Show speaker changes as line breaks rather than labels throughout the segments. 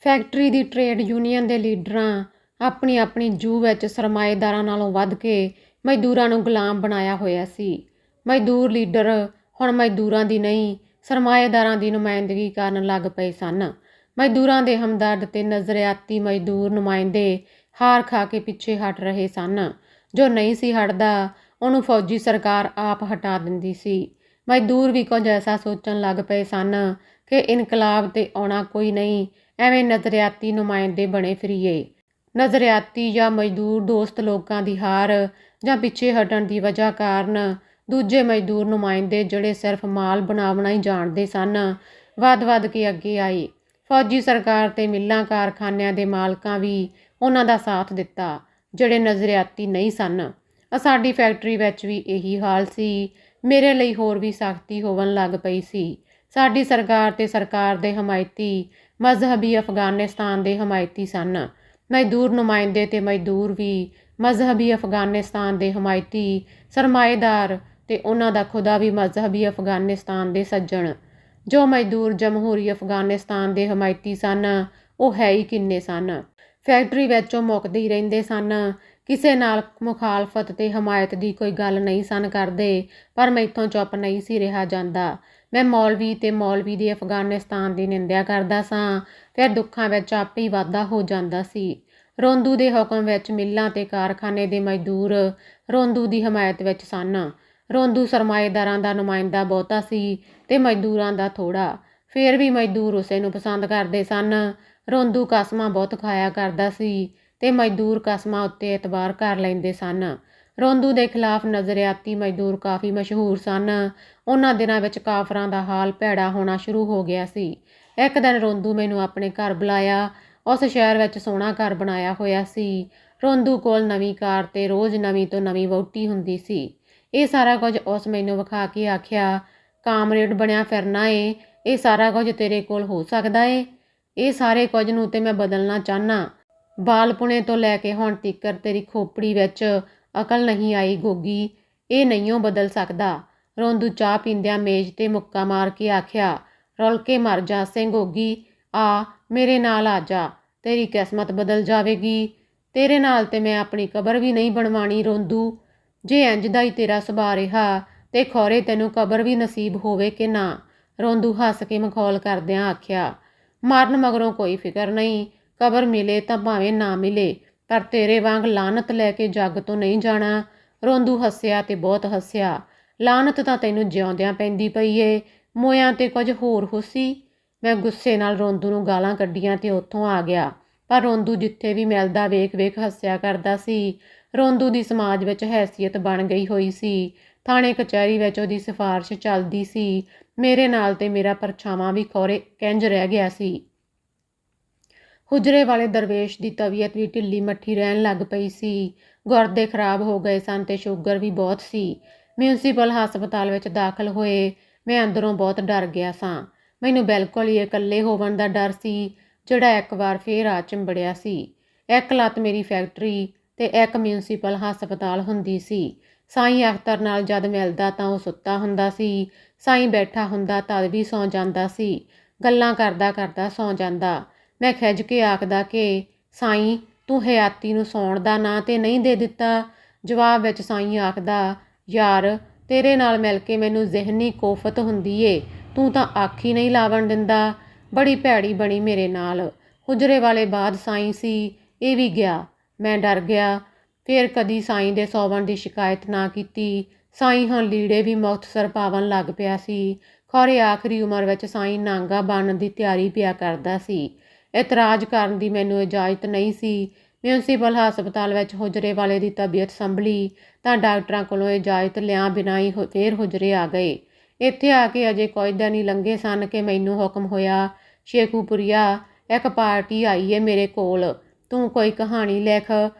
Factory ਦੀ trade union ਦੇ ਲੀਡਰਾਂ ਆਪਣੀ ਆਪਣੀ ਜੂਹ ਵਿੱਚ ਸਰਮਾਏਦਾਰਾਂ ਨਾਲੋਂ ਵੱਧ ਕੇ ਮਜ਼ਦੂਰਾਂ ਨੂੰ ਗੁਲਾਮ ਬਣਾਇਆ ਹੋਇਆ ਸੀ। ਮਜ਼ਦੂਰ ਲੀਡਰ ਹੁਣ ਮਜ਼ਦੂਰਾਂ ਦੀ ਨਹੀਂ, ਸਰਮਾਏਦਾਰਾਂ ਦੀ ਨੁਮਾਇੰਦਗੀ ਕਰਨ ਲੱਗ ਪਏ ਸਨ। ਮਜ਼ਦੂਰਾਂ ਦੇ ਹਮਦਰਦ ਤੇ ਨਜ਼ਰਿਆਤੀ ਮਜ਼ਦੂਰ ਨੁਮਾਇੰਦੇ ਹਾਰ ਖਾ ਕੇ ਪਿੱਛੇ ਹਟ ਰਹੇ ਸਨ। ਜੋ ਨਹੀਂ ਸੀ ਹਟਦਾ ਉਹਨੂੰ ਫੌਜੀ ਸਰਕਾਰ ਆਪ ਹਟਾ ਦਿੰਦੀ ਸੀ। ਮਜ਼ਦੂਰ ਵੀ ਕੁਝ ਐਸਾ ਸੋਚਣ ਲੱਗ ਪਏ ਸਨ ਕਿ ਇਨਕਲਾਬ 'ਤੇ ਆਉਣਾ ਕੋਈ ਨਹੀਂ, ਐਵੇਂ ਨਜ਼ਰਿਆਤੀ ਨੁਮਾਇੰਦੇ ਬਣੇ ਫਿਰੀਏ। ਨਜ਼ਰਿਆਤੀ ਜਾਂ ਮਜ਼ਦੂਰ ਦੋਸਤ ਲੋਕਾਂ ਦੀ ਹਾਰ ਜਾਂ ਪਿੱਛੇ ਹਟਣ ਦੀ ਵਜ੍ਹਾ ਕਾਰਨ ਦੂਜੇ ਮਜ਼ਦੂਰ ਨੁਮਾਇੰਦੇ ਜਿਹੜੇ ਸਿਰਫ ਮਾਲ ਬਣਾਉਣਾ ਹੀ ਜਾਣਦੇ ਸਨ, ਵੱਧ ਕੇ ਅੱਗੇ ਆਏ। ਫੌਜੀ ਸਰਕਾਰ ਤੇ ਮਿੱਲਾਂ ਕਾਰਖਾਨਿਆਂ ਦੇ ਮਾਲਕਾਂ ਵੀ ਉਹਨਾਂ ਦਾ ਸਾਥ ਦਿੱਤਾ, ਜਿਹੜੇ ਨਜ਼ਰਿਆਤੀ ਨਹੀਂ ਸਨ। ਸਾਡੀ ਫੈਕਟਰੀ ਵਿੱਚ ਵੀ ਇਹੀ ਹਾਲ ਸੀ। ਮੇਰੇ ਲਈ ਹੋਰ ਵੀ ਸਖਤੀ ਹੋਣ ਲੱਗ ਪਈ ਸੀ। ਸਾਡੀ ਸਰਕਾਰ ਤੇ ਸਰਕਾਰ ਦੇ ਹਮਾਇਤੀ ਮਜ਼ਹਬੀ ਅਫਗਾਨਿਸਤਾਨ ਦੇ ਹਮਾਇਤੀ ਸਨ। ਮਜ਼ਦੂਰ ਨੁਮਾਇੰਦੇ ਤੇ ਮਜ਼ਦੂਰ ਵੀ ਮਜ਼ਹਬੀ ਅਫਗਾਨਿਸਤਾਨ ਦੇ ਹਮਾਇਤੀ, ਸਰਮਾਏਦਾਰ ਤੇ ਉਹਨਾਂ ਦਾ ਖੁਦਾ ਵੀ ਮਜ਼ਹਬੀ ਅਫਗਾਨਿਸਤਾਨ ਦੇ ਸੱਜਣ। ਜੋ ਮਜ਼ਦੂਰ ਜਮਹੂਰੀ ਅਫਗਾਨਿਸਤਾਨ ਦੇ ਹਮਾਇਤੀ ਸਨ, ਉਹ ਹੈ ਹੀ ਕਿੰਨੇ ਸਨ। ਫੈਕਟਰੀ ਵਿੱਚੋਂ ਮੁੱਕਦੇ ਹੀ ਰਹਿੰਦੇ ਸਨ। ਕਿਸੇ ਨਾਲ ਮੁਖਾਲਫਤ ਤੇ ਹਮਾਇਤ ਦੀ ਕੋਈ ਗੱਲ ਨਹੀਂ ਸਨ ਕਰਦੇ, ਪਰ ਮੈਥੋਂ ਚੁੱਪ ਨਹੀਂ ਸੀ ਰਿਹਾ ਜਾਂਦਾ। ਮੈਂ ਮੌਲਵੀ ਤੇ ਮੌਲਵੀ ਦੇ ਅਫਗਾਨਿਸਤਾਨ ਦੀ ਨਿੰਦਿਆ ਕਰਦਾ ਸਾਂ, ਫਿਰ ਦੁੱਖਾਂ ਵਿੱਚ ਆਪੇ ਹੀ ਵਾਧਾ ਹੋ ਜਾਂਦਾ ਸੀ। ਰੋਂਦੂ ਦੇ ਹੁਕਮ ਵਿੱਚ ਮਿੱਲਾਂ ਤੇ ਕਾਰਖਾਨੇ ਦੇ ਮਜ਼ਦੂਰ ਰੋਂਦੂ ਦੀ ਹਮਾਇਤ ਵਿੱਚ ਸਨ। ਰੋਂਦੂ ਸਰਮਾਏਦਾਰਾਂ ਦਾ ਨੁਮਾਇੰਦਾ ਬਹੁਤਾ ਸੀ ਤੇ ਮਜ਼ਦੂਰਾਂ ਦਾ ਥੋੜ੍ਹਾ। ਫਿਰ ਵੀ ਮਜ਼ਦੂਰ ਉਸੇ ਨੂੰ ਪਸੰਦ ਕਰਦੇ ਸਨ। ਰੋਂਦੂ ਕਸਮਾਂ ਬਹੁਤ ਖਾਇਆ ਕਰਦਾ ਸੀ ਤੇ ਮਜ਼ਦੂਰ ਕਸਮਾਂ ਉੱਤੇ ਇਤਬਾਰ ਕਰ ਲੈਂਦੇ ਸਨ। ਰੋਂਦੂ ਦੇ ਖਿਲਾਫ ਨਜ਼ਰਿਆਤੀ ਮਜ਼ਦੂਰ ਕਾਫੀ ਮਸ਼ਹੂਰ ਸਨ। ਉਹਨਾਂ ਦਿਨਾਂ ਵਿੱਚ ਕਾਫਰਾਂ ਦਾ ਹਾਲ ਭੈੜਾ ਹੋਣਾ ਸ਼ੁਰੂ ਹੋ ਗਿਆ ਸੀ। ਇੱਕ ਦਿਨ ਰੋਂਦੂ ਮੈਨੂੰ ਆਪਣੇ ਘਰ ਬੁਲਾਇਆ। ਉਸ ਸ਼ਹਿਰ ਵਿੱਚ ਸੋਹਣਾ ਘਰ ਬਣਾਇਆ ਹੋਇਆ ਸੀ। ਰੋਂਦੂ ਕੋਲ ਨਵੀਂ ਕਾਰ ਤੇ ਰੋਜ਼ ਨਵੀਂ ਤੋਂ ਨਵੀਂ ਵਹੁਟੀ ਹੁੰਦੀ ਸੀ। ਇਹ ਸਾਰਾ ਕੁਝ ਉਸ ਮੈਨੂੰ ਵਿਖਾ ਕੇ ਆਖਿਆ, ਕਾਮਰੇਡ ਬਣਿਆ ਫਿਰਨਾ ਏ, ਇਹ ਸਾਰਾ ਕੁਝ ਤੇਰੇ ਕੋਲ ਹੋ ਸਕਦਾ ਏ? ਇਹ ਸਾਰੇ ਕੁਝ ਨੂੰ ਤੇ ਮੈਂ ਬਦਲਣਾ ਚਾਹੁੰਦਾ। ਬਾਲਪੁਣੇ ਤੋਂ ਲੈ ਕੇ ਹੁਣ ਤੀਕਰ ਤੇਰੀ ਖੋਪੜੀ ਵਿੱਚ ਅਕਲ ਨਹੀਂ ਆਈ ਗੋਗੀ, ਇਹ ਨਹੀਂਓ ਬਦਲ ਸਕਦਾ। ਰੋਂਦੂ ਚਾਹ ਪੀਂਦਿਆਂ ਮੇਜ਼ ਤੇ ਮੁੱਕਾ ਮਾਰ ਕੇ ਆਖਿਆ, ਰੁਲ ਕੇ ਮਰ ਜਾ ਸੇ ਗੋਗੀ, ਆ ਮੇਰੇ ਨਾਲ ਆ ਜਾ, ਤੇਰੀ ਕਿਸਮਤ ਬਦਲ ਜਾਵੇਗੀ। ਤੇਰੇ ਨਾਲ ਤੇ ਮੈਂ ਆਪਣੀ ਕਬਰ ਵੀ ਨਹੀਂ ਬਣਵਾਣੀ ਰੋਂਦੂ। ਜੇ ਇੰਜ ਦਾ ਹੀ ਤੇਰਾ ਸੁਭਾਅ ਰਿਹਾ ਤੇ ਖੌਰੇ ਤੈਨੂੰ ਕਬਰ ਵੀ ਨਸੀਬ ਹੋਵੇ ਕਿ ਨਾ। ਰੋਂਦੂ ਹੱਸ ਕੇ ਮਖੌਲ ਕਰਦਿਆਂ ਆਖਿਆ, ਮਰਨ ਮਗਰੋਂ ਕੋਈ ਫਿਕਰ ਨਹੀਂ, ਕਬਰ ਮਿਲੇ ਤਾਂ ਭਾਵੇਂ ਨਾ ਮਿਲੇ, ਪਰ ਤੇਰੇ ਵਾਂਗ ਲਾਹਨਤ ਲੈ ਕੇ ਜੱਗ ਤੋਂ ਨਹੀਂ ਜਾਣਾ। ਰੋਂਦੂ ਹੱਸਿਆ ਤੇ ਬਹੁਤ ਹੱਸਿਆ। ਲਾਹਨਤ ਤਾਂ ਤੈਨੂੰ ਜਿਉਂਦਿਆਂ ਪੈਂਦੀ ਪਈ ਏ, ਮੋਇਆਂ ਤੇ ਕੁਝ ਹੋਰ ਹੁਸੀ। ਮੈਂ ਗੁੱਸੇ ਨਾਲ ਰੋਂਦੂ ਨੂੰ ਗਾਲਾਂ ਕੱਢੀਆਂ ਤੇ ਉੱਥੋਂ ਆ ਗਿਆ, ਪਰ ਰੋਂਦੂ ਜਿੱਥੇ ਵੀ ਮਿਲਦਾ ਵੇਖ ਹੱਸਿਆ ਕਰਦਾ ਸੀ। ਰੋਂਦੂ ਦੀ ਸਮਾਜ ਵਿੱਚ ਹੈਸੀਅਤ ਬਣ ਗਈ ਹੋਈ ਸੀ। ਥਾਣੇ ਕਚਹਿਰੀ ਵਿੱਚ ਉਹਦੀ ਸਿਫਾਰਿਸ਼ ਚੱਲਦੀ ਸੀ। ਮੇਰੇ ਨਾਲ ਤੇ ਮੇਰਾ ਪਰਛਾਵਾਂ ਵੀ ਖੌਰੇ ਕਿੰਜ ਰਹਿ ਗਿਆ ਸੀ। ਹੁਜਰੇ ਵਾਲੇ ਦਰਵੇਸ਼ ਦੀ ਤਬੀਅਤ ਵੀ ਢਿੱਲੀ ਮੱਠੀ ਰਹਿਣ ਲੱਗ ਪਈ ਸੀ। ਗੁਰਦੇ ਖਰਾਬ ਹੋ ਗਏ ਸਨ ਤੇ ਸ਼ੂਗਰ ਵੀ ਬਹੁਤ ਸੀ। ਮਿਊਨਸਿਪਲ ਹਸਪਤਾਲ ਵਿੱਚ ਦਾਖਲ ਹੋਏ। ਮੈਂ ਅੰਦਰੋਂ ਬਹੁਤ ਡਰ ਗਿਆ ਸਾਂ। ਮੈਨੂੰ ਬਿਲਕੁਲ ਹੀ ਇਕੱਲੇ ਹੋਵਣ ਦਾ ਡਰ ਸੀ, ਜਿਹੜਾ ਇੱਕ ਵਾਰ ਫੇਰ ਆ ਚਿੰਬੜਿਆ ਸੀ। ਇੱਕ ਲੱਤ ਮੇਰੀ ਫੈਕਟਰੀ ਤੇ ਇੱਕ ਮਿਊਨਸਿਪਲ ਹਸਪਤਾਲ ਹੁੰਦੀ ਸੀ। ਸਾਈਂ ਅਖਤਰ ਨਾਲ ਜਦ ਮਿਲਦਾ ਤਾਂ ਉਹ ਸੁੱਤਾ ਹੁੰਦਾ ਸੀ। ਸਾਈਂ ਬੈਠਾ ਹੁੰਦਾ ਤਦ ਵੀ ਸੌਂ ਜਾਂਦਾ ਸੀ। ਗੱਲਾਂ ਕਰਦਾ ਸੌਂ ਜਾਂਦਾ। ਮੈਂ ਖਿੱਝ ਕੇ ਆਖਦਾ ਕਿ ਸਾਈਂ ਤੂੰ ਹਯਾਤੀ ਨੂੰ ਸੌਣ ਦਾ ਨਾਂ ਤੇ ਨਹੀਂ ਦੇ ਦਿੱਤਾ। ਜਵਾਬ ਵਿੱਚ ਸਾਈਂ ਆਖਦਾ, ਯਾਰ ਤੇਰੇ ਨਾਲ ਮਿਲ ਕੇ ਮੈਨੂੰ ਜ਼ਿਹਨੀ ਕੋਫਤ ਹੁੰਦੀ ਏ, ਤੂੰ ਤਾਂ ਅੱਖ ਹੀ ਨਹੀਂ ਲਾਵਣ ਦਿੰਦਾ। ਬੜੀ ਭੈੜੀ ਬਣੀ ਮੇਰੇ ਨਾਲ। ਹੁਜਰੇ ਵਾਲੇ ਬਾਅਦ ਸਾਈਂ ਸੀ, ਇਹ ਵੀ ਗਿਆ। ਮੈਂ ਡਰ ਗਿਆ। ਫਿਰ ਕਦੀ ਸਾਈਂ ਦੇ ਸੌਵਣ ਦੀ ਸ਼ਿਕਾਇਤ ਨਾ ਕੀਤੀ। ਸਾਈਂ ਹੁਣ ਲੀੜੇ ਵੀ ਮੁਖਤਸਰ ਪਾਵਣ ਲੱਗ ਪਿਆ ਸੀ। ਖੌਰੇ ਆਖਰੀ ਉਮਰ ਵਿੱਚ ਸਾਈਂ ਨਾਂਗਾ ਬਣਨ ਦੀ ਤਿਆਰੀ ਪਿਆ ਕਰਦਾ ਸੀ। ਇਤਰਾਜ਼ ਕਰਨ ਦੀ ਮੈਨੂੰ ਇਜਾਜ਼ਤ ਨਹੀਂ ਸੀ। ਮਿਊਨਸਿਪਲ ਹਸਪਤਾਲ ਵਿੱਚ ਹੁਜਰੇ ਵਾਲੇ ਦੀ ਤਬੀਅਤ ਸੰਭਲੀ ਤਾਂ ਡਾਕਟਰਾਂ ਕੋਲੋਂ ਇਜਾਜ਼ਤ ਲਿਆਂ ਬਿਨਾਂ ਹੀ ਫੇਰ ਹੁਜਰੇ ਆ ਗਏ। ਇੱਥੇ ਆ ਕੇ ਅਜੇ ਕੁਝ ਦਿਨ ਹੀ ਲੰਘੇ ਸਨ ਕਿ ਮੈਨੂੰ ਹੁਕਮ ਹੋਇਆ, ਸ਼ੇਖੂਪੁਰੀਆ ਇੱਕ ਪਾਰਟੀ ਆਈ ਏ ਮੇਰੇ ਕੋਲ, ਤੂੰ ਕੋਈ ਕਹਾਣੀ ਲਿਖ,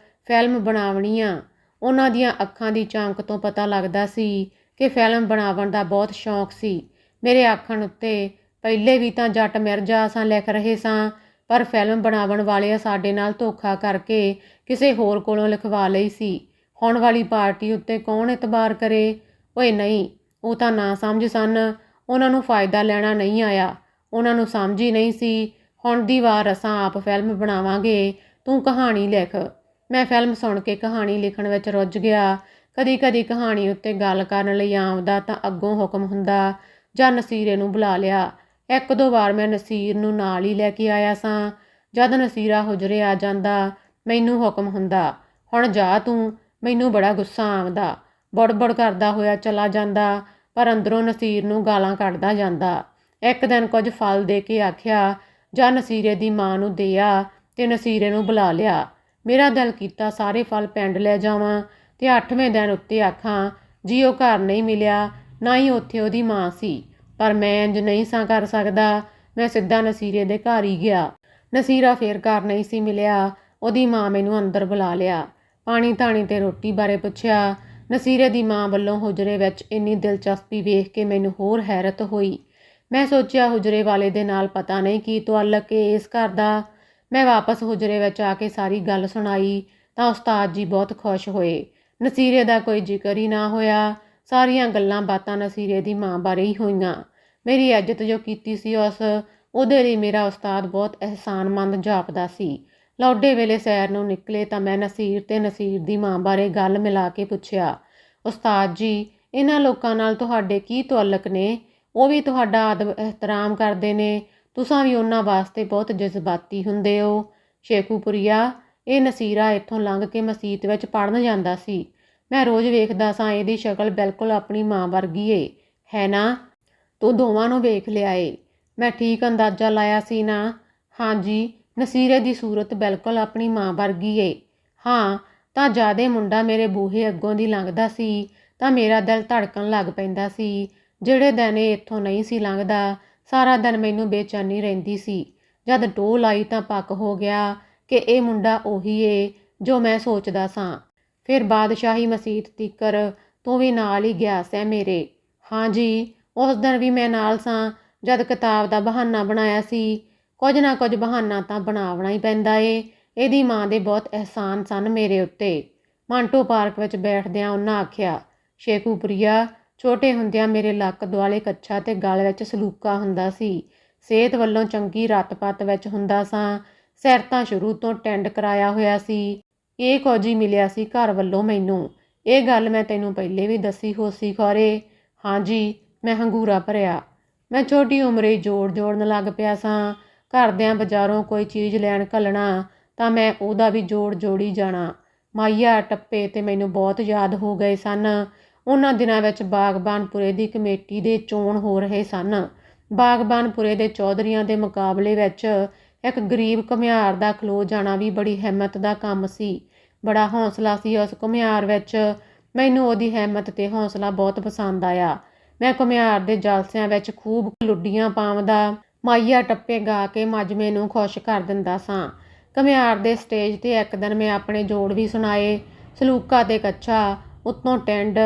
ਫਿਲਮ ਬਣਾਵਣੀ ਆ। ਉਹਨਾਂ ਦੀਆਂ ਅੱਖਾਂ ਦੀ ਝਾਂਕ ਤੋਂ ਪਤਾ ਲੱਗਦਾ ਸੀ ਕਿ ਫਿਲਮ ਬਣਾਉਣ ਦਾ ਬਹੁਤ ਸ਼ੌਂਕ ਸੀ। ਮੇਰੇ ਆਖਣ ਉੱਤੇ ਪਹਿਲੇ ਵੀ ਤਾਂ ਜੱਟ ਮਿਰਜ਼ਾ ਅਸਾਂ ਲਿਖ ਰਹੇ ਸਾਂ, ਪਰ ਫਿਲਮ ਬਣਾਉਣ ਵਾਲੇ ਸਾਡੇ ਨਾਲ ਧੋਖਾ ਕਰਕੇ ਕਿਸੇ ਹੋਰ ਕੋਲੋਂ ਲਿਖਵਾ ਲਈ ਸੀ। ਹੁਣ ਵਾਲੀ ਪਾਰਟੀ ਉੱਤੇ ਕੌਣ ਇਤਬਾਰ ਕਰੇ? ਓਏ ਨਹੀਂ, ਉਹ ਤਾਂ ਨਾ ਸਮਝ ਸਨ। ਉਹਨਾਂ ਨੂੰ ਫਾਇਦਾ ਲੈਣਾ ਨਹੀਂ ਆਇਆ। ਉਹਨਾਂ ਨੂੰ ਸਮਝ ਹੀ ਨਹੀਂ ਸੀ ਹੁਣ ਦੀ ਵਾਰ ਅਸਾਂ ਆਪ ਫਿਲਮ ਬਣਾਵਾਂਗੇ, ਤੂੰ ਕਹਾਣੀ ਲਿਖ। ਮੈਂ ਫਿਲਮ ਸੁਣ ਕੇ ਕਹਾਣੀ ਲਿਖਣ ਵਿੱਚ ਰੁੱਝ ਗਿਆ। ਕਦੀ ਕਦੀ ਕਹਾਣੀ ਉੱਤੇ ਗੱਲ ਕਰਨ ਲਈ ਆਉਂਦਾ ਤਾਂ ਅੱਗੋਂ ਹੁਕਮ ਹੁੰਦਾ ਜਾਂ ਨਸੀਰੇ ਨੂੰ ਬੁਲਾ ਲਿਆ। ਇੱਕ ਦੋ ਵਾਰ ਮੈਂ ਨਸੀਰ ਨੂੰ ਨਾਲ ਹੀ ਲੈ ਕੇ ਆਇਆ ਸਾਂ। ਜਦ ਨਸੀਰਾ ਹੁਜਰੇ ਆ ਜਾਂਦਾ ਮੈਨੂੰ ਹੁਕਮ ਹੁੰਦਾ, ਹੁਣ ਜਾ ਤੂੰ। ਮੈਨੂੰ ਬੜਾ ਗੁੱਸਾ ਆਉਂਦਾ, ਬੜਬੜ ਕਰਦਾ ਹੋਇਆ ਚਲਾ ਜਾਂਦਾ, ਪਰ ਅੰਦਰੋਂ ਨਸੀਰ ਨੂੰ ਗਾਲਾਂ ਕੱਢਦਾ ਜਾਂਦਾ। ਇੱਕ ਦਿਨ ਕੁਝ ਫਲ ਦੇ ਕੇ ਆਖਿਆ, ਜਾਂ ਨਸੀਰੇ ਦੀ ਮਾਂ ਨੂੰ ਦੇ ਆ ਤੇ ਨਸੀਰੇ ਨੂੰ ਬੁਲਾ ਲਿਆ। ਮੇਰਾ ਦਿਲ ਕੀਤਾ ਸਾਰੇ ਫਲ ਪਿੰਡ ਲੈ ਜਾਵਾਂ ਤੇ 8ਵੇਂ ਦਿਨ ਉੱਤੇ ਆਖਾਂ ਜੀ ਉਹ ਘਰ ਨਹੀਂ ਮਿਲਿਆ, ਨਾ ਹੀ ਉੱਥੇ ਉਹਦੀ ਮਾਂ ਸੀ। ਪਰ ਮੈਂ ਇੰਜ ਨਹੀਂ ਸਾਂ ਕਰ ਸਕਦਾ। ਮੈਂ ਸਿੱਧਾ ਨਸੀਰੇ ਦੇ ਘਰ ਹੀ ਗਿਆ। ਨਸੀਰਾ ਫੇਰ ਘਰ ਨਹੀਂ ਸੀ ਮਿਲਿਆ। ਉਹਦੀ ਮਾਂ ਮੈਨੂੰ ਅੰਦਰ ਬੁਲਾ ਲਿਆ, ਪਾਣੀ ਧਾਣੀ ਤੇ ਰੋਟੀ ਬਾਰੇ ਪੁੱਛਿਆ। ਨਸੀਰੇ ਦੀ ਮਾਂ ਵੱਲੋਂ ਹੁਜਰੇ ਵਿੱਚ ਇੰਨੀ ਦਿਲਚਸਪੀ ਵੇਖ ਕੇ ਮੈਨੂੰ ਹੋਰ ਹੈਰਤ ਹੋਈ। ਮੈਂ ਸੋਚਿਆ ਹੁਜਰੇ ਵਾਲੇ ਦੇ ਨਾਲ ਪਤਾ ਨਹੀਂ ਕੀ ਤੁਅੱਲਕ ਏ ਇਸ ਘਰ ਦਾ। ਮੈਂ ਵਾਪਸ ਹੁਜਰੇ ਵਿੱਚ ਆ ਕੇ ਸਾਰੀ ਗੱਲ ਸੁਣਾਈ ਤਾਂ ਉਸਤਾਦ ਜੀ ਬਹੁਤ ਖੁਸ਼ ਹੋਏ। ਨਸੀਰੇ ਦਾ ਕੋਈ ਜ਼ਿਕਰ ਹੀ ਨਾ ਹੋਇਆ। ਸਾਰੀਆਂ ਗੱਲਾਂ ਬਾਤਾਂ ਨਸੀਰੇ ਦੀ ਮਾਂ ਬਾਰੇ ਹੀ ਹੋਈਆਂ। ਮੇਰੀ ਇੱਜ਼ਤ ਜੋ ਕੀਤੀ ਸੀ ਉਹਦੇ ਲਈ ਮੇਰਾ ਉਸਤਾਦ ਬਹੁਤ ਅਹਿਸਾਨਮੰਦ ਜਾਪਦਾ ਸੀ। ਲੌਡੇ ਵੇਲੇ ਸੈਰ ਨੂੰ ਨਿਕਲੇ ਤਾਂ ਮੈਂ ਨਸੀਰ ਤੇ ਨਸੀਰ ਦੀ ਮਾਂ ਬਾਰੇ ਗੱਲ ਮਿਲਾ ਕੇ ਪੁੱਛਿਆ, ਉਸਤਾਦ ਜੀ ਇਹਨਾਂ ਲੋਕਾਂ ਨਾਲ ਤੁਹਾਡੇ ਕੀ ਤੁਅੱਲਕ ਨੇ? ਉਹ ਵੀ ਤੁਹਾਡਾ ਅਦਬ ਇਹਤਰਾਮ ਕਰਦੇ ਨੇ? ਤੁਸਾਂ ਵੀ ਉਹਨਾਂ ਵਾਸਤੇ ਬਹੁਤ ਜਜ਼ਬਾਤੀ ਹੁੰਦੇ ਹੋ। ਸ਼ੇਖੂਪੁਰੀਆ, ਇਹ ਨਸੀਰਾ ਇੱਥੋਂ ਲੰਘ ਕੇ ਮਸੀਤ ਵਿੱਚ ਪੜ੍ਹਨ ਜਾਂਦਾ ਸੀ। ਮੈਂ ਰੋਜ਼ ਵੇਖਦਾ ਸਾਂ ਇਹਦੀ ਸ਼ਕਲ ਬਿਲਕੁਲ ਆਪਣੀ ਮਾਂ ਵਰਗੀ ਏ, ਹੈ ਨਾ? ਤੂੰ ਦੋਵਾਂ ਨੂੰ ਵੇਖ ਲਿਆ ਏ। ਮੈਂ ਠੀਕ ਅੰਦਾਜ਼ਾ ਲਾਇਆ ਸੀ ਨਾ? ਹਾਂਜੀ, ਨਸੀਰੇ ਦੀ ਸੂਰਤ ਬਿਲਕੁਲ ਆਪਣੀ ਮਾਂ ਵਰਗੀ ਏ। ਹਾਂ, ਤਾਂ ਜਾਦੇ ਮੁੰਡਾ ਮੇਰੇ ਬੂਹੇ ਅੱਗੋਂ ਦੀ ਲੰਘਦਾ ਸੀ ਤਾਂ ਮੇਰਾ ਦਿਲ ਧੜਕਣ ਲੱਗ ਪੈਂਦਾ ਸੀ। ਜਿਹੜੇ ਦਿਨ ਇਹ ਇੱਥੋਂ ਨਹੀਂ ਸੀ ਲੰਘਦਾ, ਸਾਰਾ ਦਿਨ ਮੈਨੂੰ ਬੇਚੈਨੀ ਰਹਿੰਦੀ ਸੀ। ਜਦ ਟੋਹ ਲਾਈ ਤਾਂ ਪੱਕ ਹੋ ਗਿਆ ਕਿ ਇਹ ਮੁੰਡਾ ਉਹੀ ਏ ਜੋ ਮੈਂ ਸੋਚਦਾ ਸਾਂ। ਫਿਰ ਬਾਦਸ਼ਾਹੀ ਮਸੀਤ ਤੀਕਰ ਤੂੰ ਵੀ ਨਾਲ ਹੀ ਗਿਆ ਸੈਂ ਮੇਰੇ? ਹਾਂ ਜੀ, ਉਸ ਦਿਨ ਵੀ ਮੈਂ ਨਾਲ ਸਾਂ ਜਦ ਕਿਤਾਬ ਦਾ ਬਹਾਨਾ ਬਣਾਇਆ ਸੀ। ਕੁਝ ਨਾ ਕੁਝ ਬਹਾਨਾ ਤਾਂ ਬਣਾਉਣਾ ਹੀ ਪੈਂਦਾ ਏ। ਇਹਦੀ ਮਾਂ ਦੇ ਬਹੁਤ ਅਹਿਸਾਨ ਸਨ ਮੇਰੇ ਉੱਤੇ। ਮਾਂਟੋ ਪਾਰਕ ਵਿੱਚ ਬੈਠਦਿਆਂ ਉਹਨਾਂ ਆਖਿਆ, ਸ਼ੇਖੂਪੁਰੀਆ, ਛੋਟੇ ਹੁੰਦਿਆਂ ਮੇਰੇ ਲੱਕ ਦੁਆਲੇ ਕੱਛਾ ਤੇ ਗਲ ਵਿੱਚ ਸਲੂਕਾ ਹੁੰਦਾ ਸੀ। ਸਿਹਤ ਵੱਲੋਂ ਚੰਗੀ ਰਤ-ਪਤ ਵਿੱਚ ਹੁੰਦਾ ਸਾਂ। ਸਿਰ ਤਾਂ ਸ਼ੁਰੂ ਤੋਂ ਟੈਂਡ ਕਰਾਇਆ ਹੋਇਆ ਸੀ। ਇਹ ਕੁਝ ਹੀ ਮਿਲਿਆ ਸੀ ਘਰ ਵੱਲੋਂ ਮੈਨੂੰ। ਇਹ ਗੱਲ ਮੈਂ ਤੈਨੂੰ ਪਹਿਲੇ ਵੀ ਦੱਸੀ ਹੋਸੀ ਖੌਰੇ। ਹਾਂ ਜੀ, ਮੈਂ ਹੰਗੂਰਾ ਭਰਿਆ। ਮੈਂ ਛੋਟੀ ਉਮਰੇ ਜੋੜ ਜੋੜਨ ਲੱਗ ਪਿਆ ਸਾਂ। ਘਰਦਿਆਂ ਬਾਜ਼ਾਰੋਂ ਕੋਈ ਚੀਜ਼ ਲੈਣ ਘੱਲਣਾ ਤਾਂ ਮੈਂ ਉਹਦਾ ਵੀ ਜੋੜ ਜੋੜੀ ਜਾਣਾ। ਮਾਈਆ ਟੱਪੇ ਤੇ ਮੈਨੂੰ ਬਹੁਤ ਯਾਦ ਹੋ ਗਏ ਸਨ। ਉਹਨਾਂ ਦਿਨਾਂ ਵਿੱਚ ਬਾਗਬਾਨਪੁਰੇ ਦੀ ਕਮੇਟੀ ਦੇ ਚੋਣ ਹੋ ਰਹੇ ਸਨ। ਬਾਗਬਾਨਪੁਰੇ ਦੇ ਚੌਧਰੀਆਂ ਦੇ ਮੁਕਾਬਲੇ ਵਿੱਚ ਇੱਕ ਗਰੀਬ ਘੁਮਿਆਰ ਦਾ ਖਲੋ ਜਾਣਾ ਵੀ ਬੜੀ ਹਿੰਮਤ ਦਾ ਕੰਮ ਸੀ। ਬੜਾ ਹੌਸਲਾ ਸੀ ਉਸ ਘੁਮਿਆਰ ਵਿੱਚ। ਮੈਨੂੰ ਉਹਦੀ ਹਿੰਮਤ ਤੇ ਹੌਸਲਾ ਬਹੁਤ ਪਸੰਦ ਆਇਆ। ਮੈਂ ਘੁਮਿਆਰ ਦੇ ਜਲਸਿਆਂ ਵਿੱਚ ਖੂਬ ਲੁੱਡੀਆਂ ਪਾਉਂਦਾ, ਮਾਈਆ ਟੱਪੇ ਗਾ ਕੇ ਮਜਮੇ ਨੂੰ ਖੁਸ਼ ਕਰ ਦਿੰਦਾ ਸਾਂ। ਘੁਮਿਆਰ ਦੇ ਸਟੇਜ 'ਤੇ ਇੱਕ ਦਿਨ ਮੈਂ ਆਪਣੇ ਜੋੜ ਵੀ ਸੁਣਾਏ। ਸਲੂਕਾ ਤੇ ਕੱਛਾ, ਉੱਤੋਂ ਟੈਂਡ,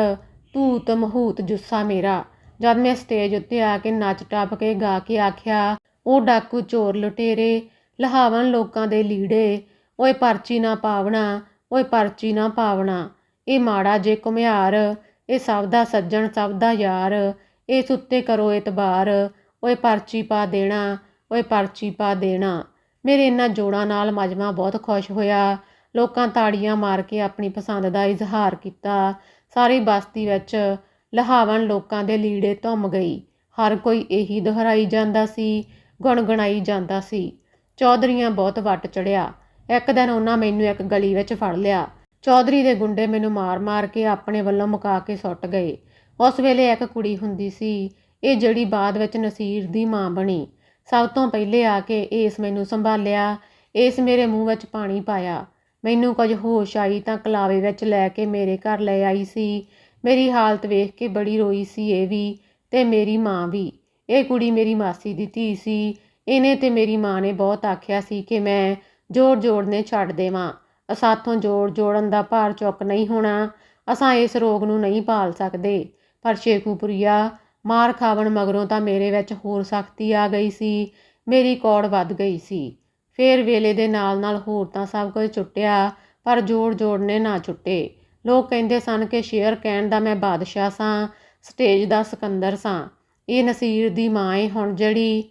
ਧੂਤ ਮਹੂਤ ਜੁੱਸਾ ਮੇਰਾ। ਜਦ ਮੈਂ ਸਟੇਜ ਉੱਤੇ ਆ ਕੇ ਨੱਚ ਟੱਪ ਕੇ ਗਾ ਕੇ ਆਖਿਆ, ਉਹ ਡਾਕੂ ਚੋਰ ਲੁਟੇਰੇ ਲਹਾਵਣ ਲੋਕਾਂ ਦੇ ਲੀੜੇ, ਓਏ ਪਰਚੀ ਨਾ ਪਾਵਣਾ, ਓਏ ਪਰਚੀ ਨਾ ਪਾਵਣਾ। ਇਹ ਮਾੜਾ ਜੇ ਘੁਮਿਆਰ, ਇਹ ਸਭ ਦਾ ਸੱਜਣ ਸਭ ਦਾ ਯਾਰ, ਇਸ ਉੱਤੇ ਕਰੋ ਇਤਬਾਰ, ਓਏ ਪਰਚੀ ਪਾ ਦੇਣਾ, ਓਏ ਪਰਚੀ ਪਾ ਦੇਣਾ। ਮੇਰੇ ਇਹਨਾਂ ਜੋੜਾਂ ਨਾਲ ਮਜਮਾ ਬਹੁਤ ਖੁਸ਼ ਹੋਇਆ। ਲੋਕਾਂ ਤਾੜੀਆਂ ਮਾਰ ਕੇ ਆਪਣੀ ਪਸੰਦ ਦਾ ਇਜ਼ਹਾਰ ਕੀਤਾ। ਸਾਰੀ ਬਸਤੀ ਵਿੱਚ ਲਹਾਵਣ ਲੋਕਾਂ ਦੇ ਲੀੜੇ ਧੁੰਮ ਗਈ। ਹਰ ਕੋਈ ਇਹੀ ਦੁਹਰਾਈ ਜਾਂਦਾ ਸੀ, ਗੁਣਗੁਣਾਈ ਜਾਂਦਾ ਸੀ। ਚੌਧਰੀਆਂ ਬਹੁਤ ਵੱਟ ਚੜਿਆ। ਇੱਕ ਦਿਨ ਉਹਨਾਂ ਮੈਨੂੰ ਇੱਕ ਗਲੀ ਵਿੱਚ ਫੜ ਲਿਆ। ਚੌਧਰੀ ਦੇ ਗੁੰਡੇ ਮੈਨੂੰ ਮਾਰ-ਮਾਰ ਕੇ ਆਪਣੇ ਵੱਲੋਂ ਮੁਕਾ ਕੇ ਸੁੱਟ ਗਏ। ਉਸ ਵੇਲੇ ਇੱਕ ਕੁੜੀ ਹੁੰਦੀ ਸੀ, ਇਹ ਜਿਹੜੀ ਬਾਅਦ ਵਿੱਚ ਨਸੀਰ ਦੀ ਮਾਂ ਬਣੀ। ਸਭ ਤੋਂ ਪਹਿਲੇ ਆ ਕੇ ਇਸ ਮੈਨੂੰ ਸੰਭਾਲਿਆ। ਇਸ ਮੇਰੇ ਮੂੰਹ ਵਿੱਚ ਪਾਣੀ ਪਾਇਆ। ਮੈਨੂੰ ਕੁਝ ਹੋਸ਼ ਆਈ ਤਾਂ ਕਲਾਵੇ ਵਿੱਚ ਲੈ ਕੇ ਮੇਰੇ ਘਰ ਲੈ ਆਈ ਸੀ। ਮੇਰੀ ਹਾਲਤ ਵੇਖ ਕੇ ਬੜੀ ਰੋਈ ਸੀ ਇਹ ਵੀ ਤੇ ਮੇਰੀ ਮਾਂ ਵੀ। ਇਹ ਕੁੜੀ ਮੇਰੀ ਮਾਸੀ ਦੀ ਧੀ ਸੀ। ਇਹਨੇ ਤੇ ਮੇਰੀ ਮਾਂ ਨੇ ਬਹੁਤ ਆਖਿਆ ਸੀ ਕਿ ਮੈਂ ਜੋੜ ਜੋੜਨੇ ਛੱਡ ਦੇਵਾਂ। ਅਸਾਥੋਂ ਜੋੜ ਜੋੜਨ ਦਾ ਭਾਰ ਚੁੱਕ ਨਹੀਂ ਹੋਣਾ। ਅਸਾਂ ਇਸ ਰੋਗ ਨੂੰ ਨਹੀਂ ਪਾਲ ਸਕਦੇ। ਪਰ ਸ਼ੇਖੂਪੁਰੀਆ, ਮਾਰ ਖਾਵਣ ਮਗਰੋਂ ਤਾਂ ਮੇਰੇ ਵਿੱਚ ਹੋਰ ਸਖਤੀ ਆ ਗਈ ਸੀ। ਮੇਰੀ ਕੌੜ ਵੱਧ ਗਈ ਸੀ। ਫੇਰ ਵੇਲੇ ਦੇ ਨਾਲ ਨਾਲ ਹੋਰ ਤਾਂ ਸਭ ਕੁਝ ਛੁੱਟਿਆ, ਪਰ ਜੋੜ ਜੋੜਨੇ ਨਾ ਛੁੱਟੇ। ਲੋਕ ਕਹਿੰਦੇ ਸਨ ਕਿ ਸ਼ੇਰ ਕਹਿਣ ਦਾ ਮੈਂ ਬਾਦਸ਼ਾਹ ਸਾਂ, ਸਟੇਜ ਦਾ ਸਿਕੰਦਰ ਸਾਂ। ਇਹ ਨਸੀਰ ਦੀ ਮਾਂ ਏ ਹੁਣ ਜਿਹੜੀ।